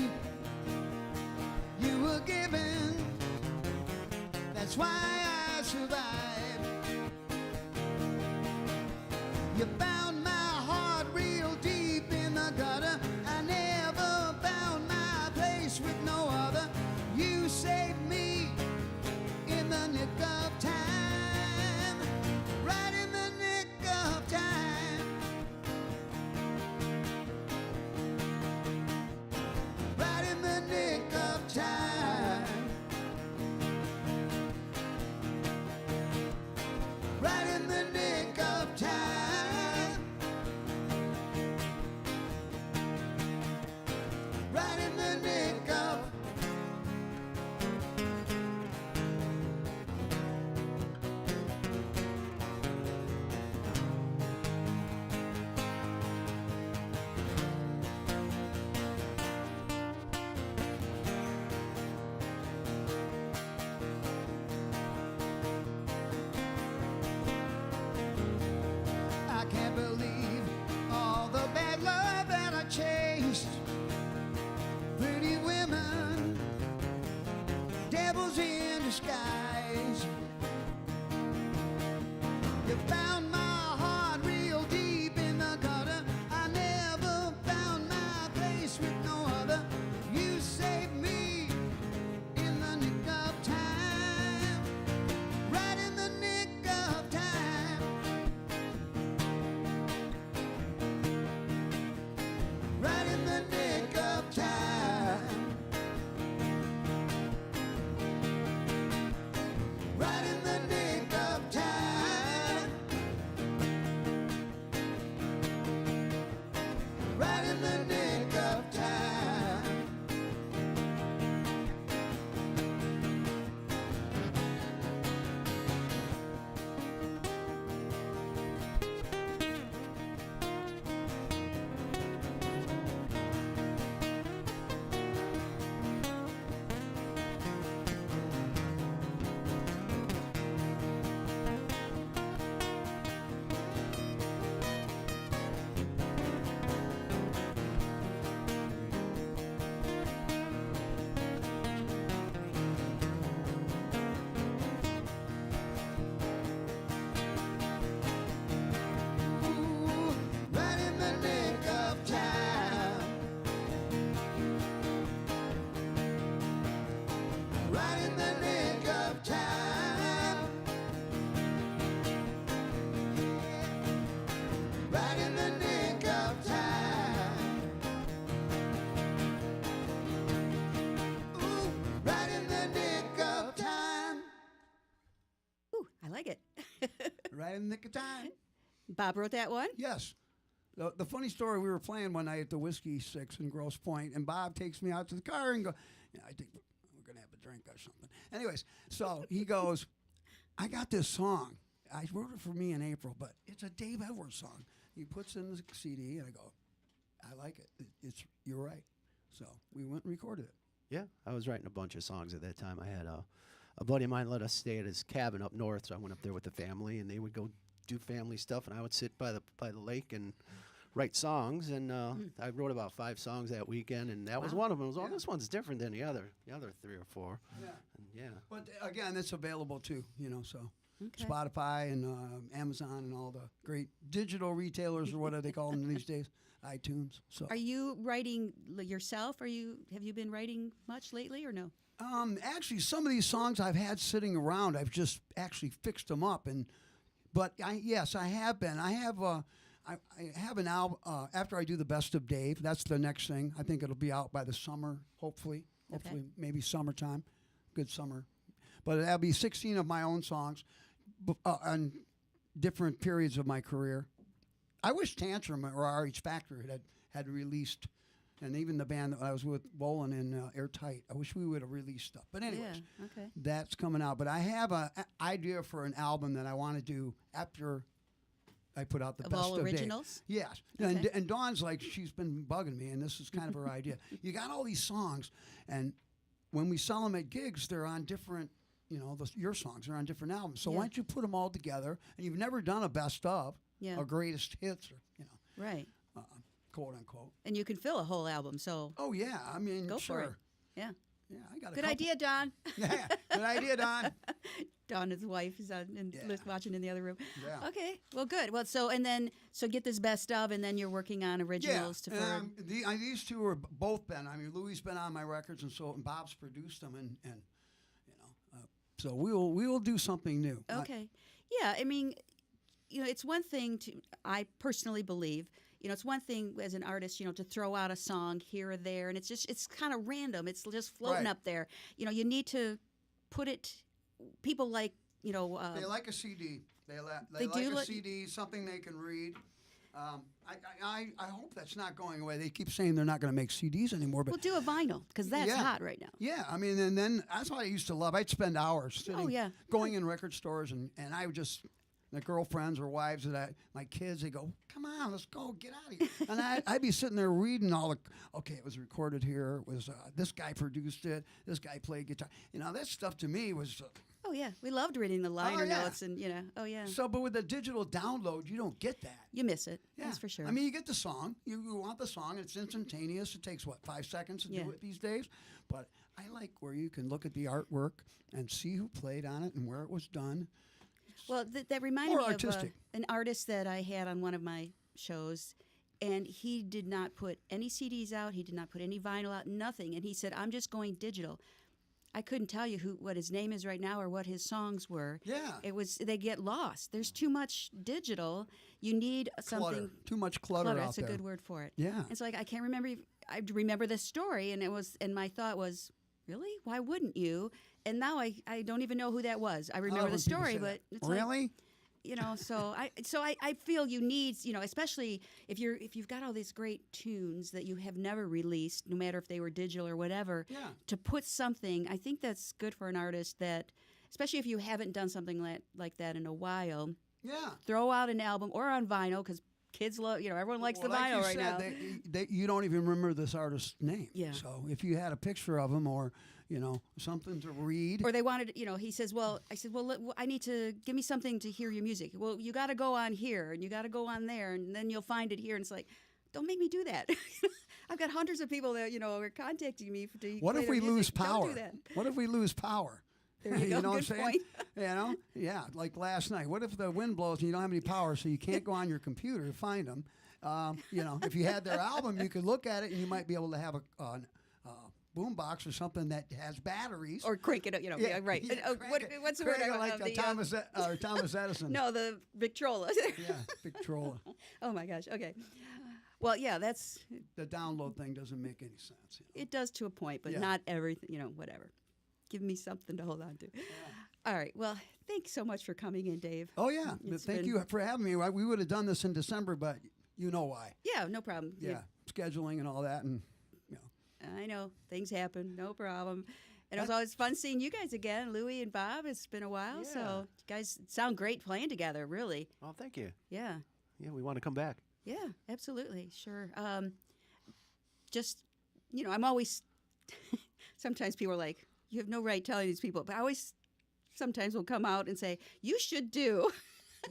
You were given, that's why I survived. You found my heart real deep in the gutter. I never found my place with no other. You saved me in the nick of time, right in the nick of time, right in the nick of time, right in the nick of time, right in the nick of I can't believe all the bad love that I chased. Pretty women, devils in disguise. You found my heart real deep in the gutter. I never found my place with no other. You saved me in the nick of time, right in the nick of time, right in the nick of time, right in the nick of time, right in the nick of time. Ooh, right in the nick of time, right in the nick of time, right in the nick of time. Ooh, right in the nick of time, Ooh, I like it. right in the nick of time. Bob wrote that one? Yes. The funny story, we were playing one night at the Whiskey Six in Grosse Pointe, and Bob takes me out to the car and I think we're going to have a drink or something. Anyways, so he goes, I got this song. I wrote it for me in April, but it's a Dave Edwards song. He puts in the CD, and I go, I like it. You're right. So we went and recorded it. Yeah, I was writing a bunch of songs at that time. I had a buddy of mine let us stay at his cabin up north, so I went up there with the family, and they would go do family stuff, and I would sit by the lake and write songs. And I wrote about 5 songs that weekend, and that was one of them. I was, oh, this one's different than the other 3 or 4. Yeah. And yeah. But again, it's available too, so Okay. Spotify and Amazon and all the great digital retailers, or what do they call them these days? iTunes. So Are you writing yourself? Have you been writing much lately or no? actually, some of these songs I've had sitting around, I've just actually fixed them up, but yes, I have been. I have an album after I do the Best of Dave. That's the next thing. I think it'll be out by the summer, hopefully. Okay. Maybe summertime, good summer. But that'll be 16 of my own songs on different periods of my career. I wish Tantrum or RH Factor had released, and even the band that I was with, Bolin and Airtight. I wish we would have released stuff. But anyways, Yeah. Okay. that's coming out. But I have an idea for an album that I want to do after I put out the Of Best all of Dave. originals? Yes. Okay. And Dawn's like, she's been bugging me, and this is kind of her idea. You got all these songs, and when we sell them at gigs, they're on different, your songs are on different albums. So Yeah. why don't you put them all together? And you've never done a best of Yeah. or greatest hits, or, Right. quote unquote. And you can fill a whole album, so Oh, yeah. I mean, go sure. for it. Yeah. Yeah, I got a Good couple. idea, Don. Yeah, good idea, Don. Don, his wife, is on and Yeah. watching in the other room. Yeah. Okay, well, good. Well, so get this best of, and then you're working on originals to. These two are both been. I mean, Louis been on my records, and Bob's produced them, and so we will do something new. Okay, yeah. I mean, it's one thing to. I personally believe. It's one thing as an artist, to throw out a song here or there, and it's kind of random. It's just floating Right. up there. You need to put it. People like. They like a CD. They They like do a like- CD, something they can read. I hope that's not going away. They keep saying they're not going to make CDs anymore, but We'll do a vinyl because that's Yeah. hot right now. yeah, I mean, and then that's what I used to love. I'd spend hours sitting, yeah. going in record stores, and I would just, the girlfriends or wives my kids, they go, come on, let's go, get out of here. And I'd be sitting there reading it was recorded here, it was, this guy produced it, this guy played guitar. That stuff to me was, Oh yeah, we loved reading the liner yeah. notes and oh yeah, so, but with the digital download, you don't get that. you miss it. Yeah. That's for sure. I mean, you get the song. You want the song. It's instantaneous. It takes, 5 seconds to Yeah. do it these days? But I like where you can look at the artwork and see who played on it and where it was done. well, that reminded More me of artistic. an artist that I had on one of my shows, and he did not put any CDs out. He did not put any vinyl out. Nothing. And he said, "I'm just going digital." I couldn't tell you what his name is right now or what his songs were. Yeah. They get lost. There's too much digital. You need something. Clutter. Too much clutter out That's there. a good word for it. Yeah. It's like I can't remember. I remember the story, and my thought was, really, why wouldn't you? And now I don't even know who that was. I remember the when people story, say but that. it's like, Really? so I feel you need, especially if you've got all these great tunes that you have never released, no matter if they were digital or whatever, Yeah. to put something. I think that's good for an artist that, especially if you haven't done something like that in a while. Yeah. Throw out an album or on vinyl because kids love, everyone likes Well, the like vinyl you right now. said, you don't even remember this artist's name. Yeah. So if you had a picture of him or, something to read. Or they wanted, he says, I said, I need to give me something to hear your music. Well, you got to go on here and you got to go on there and then you'll find it here. And it's like, don't make me do that. I've got hundreds of people that, are contacting me to What play if their we music. lose Don't power? do that. What if we lose power? There you go. know what I'm Good saying? point. Yeah, like last night. What if the wind blows and you don't have any power, so you can't go on your computer to find them? If you had their album, you could look at it and you might be able to have a boombox or something that has batteries. Or crank it up, yeah, right. Yeah, What's the word? crank it I like have? Thomas Edison. No, the Victrola. Yeah, Victrola. Oh my gosh. Okay. Well, yeah, The download thing doesn't make any sense. it does to a point, but Yeah. not everything. Whatever. Give me something to hold on to. All right. Well, thanks so much for coming in, Dave. Oh yeah, It's thank been- you for having me. We would have done this in December, but you know why? Yeah, no problem. Yeah, scheduling and all that, and I know things happen, no problem. And it was always fun seeing you guys again, Louie and Bob. It's been a while, Yeah. so you guys sound great playing together. Really, Oh, thank you. yeah, Yeah, we want to come back. yeah, absolutely, sure. Just I'm always. Sometimes people are like, "You have no right telling these people," but I always sometimes will come out and say, "You should do."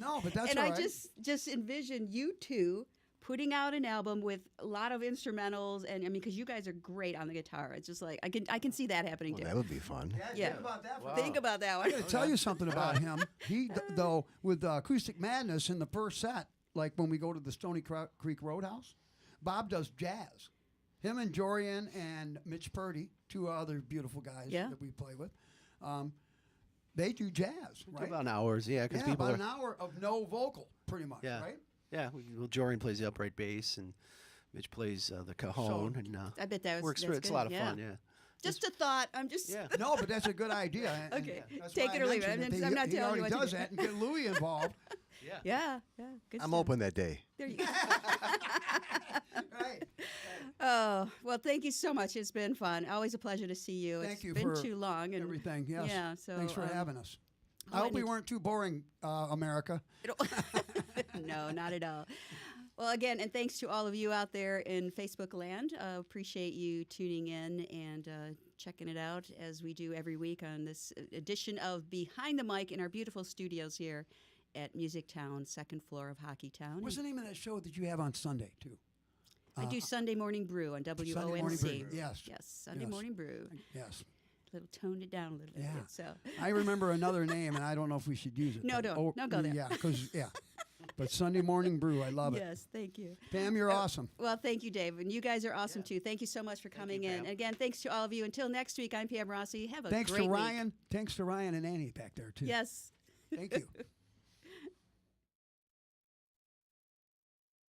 no, but that's and all I right. just envision you two putting out an album with a lot of instrumentals, and because you guys are great on the guitar, it's just like I can see that happening Well, too. that would be fun. Yeah. Think about that. Wow. Think about that one. I'm going to tell you something about him. He, though, with Acoustic Madness in the first set, like when we go to the Stony Creek Roadhouse, Bob does jazz. Him and Jorian and Mitch Purdy, two other beautiful guys Yeah. that we play with, they do jazz, Do right? about hours, yeah, because Yeah, people about are. an hour of no vocal, pretty much, Yeah. right? Yeah, Jorian plays the upright bass and Mitch plays the cajon, and I bet that was works. that's It's a good, lot of fun. Yeah. Just a thought. I'm just Yeah. No, but that's a good idea. and Okay. that's Take why it I or leave it. mentioned I'm not he telling you already what to does do. that and get Louis involved. yeah. Good I'm stuff. open that day. There you go. Right. Oh well, thank you so much. It's been fun. Always a pleasure to see you. Thank It's you been for too long and Everything, yes. Yeah. So Thanks for having us. oh, I hope we any- weren't too boring, America. No, not at all. Well, again, and thanks to all of you out there in Facebook land. Appreciate you tuning in and checking it out as we do every week on this edition of Behind the Mic in our beautiful studios here at MusicTown, second floor of Hockeytown. What's the name of that show that you have on Sunday, too? I do Sunday Morning Brew on WOMC. Sunday Morning Brew, yes. Yes, Sunday Yes. Morning Brew. Yes. Little toned it down a little bit. Yeah. So I remember another name, and I don't know if we should use it. No, but- don't. No, go there. Yeah, yeah. But Sunday Morning Brew, I love it. yes, thank you. Pam, you're awesome. Well, thank you, Dave, and you guys are awesome too. Thank you so much for coming in. Pam. Again, thanks to all of you. Until next week, I'm Pam Rossi. Have a Thanks great to week. Ryan. Thanks to Ryan and Annie back there too. Yes. Thank you.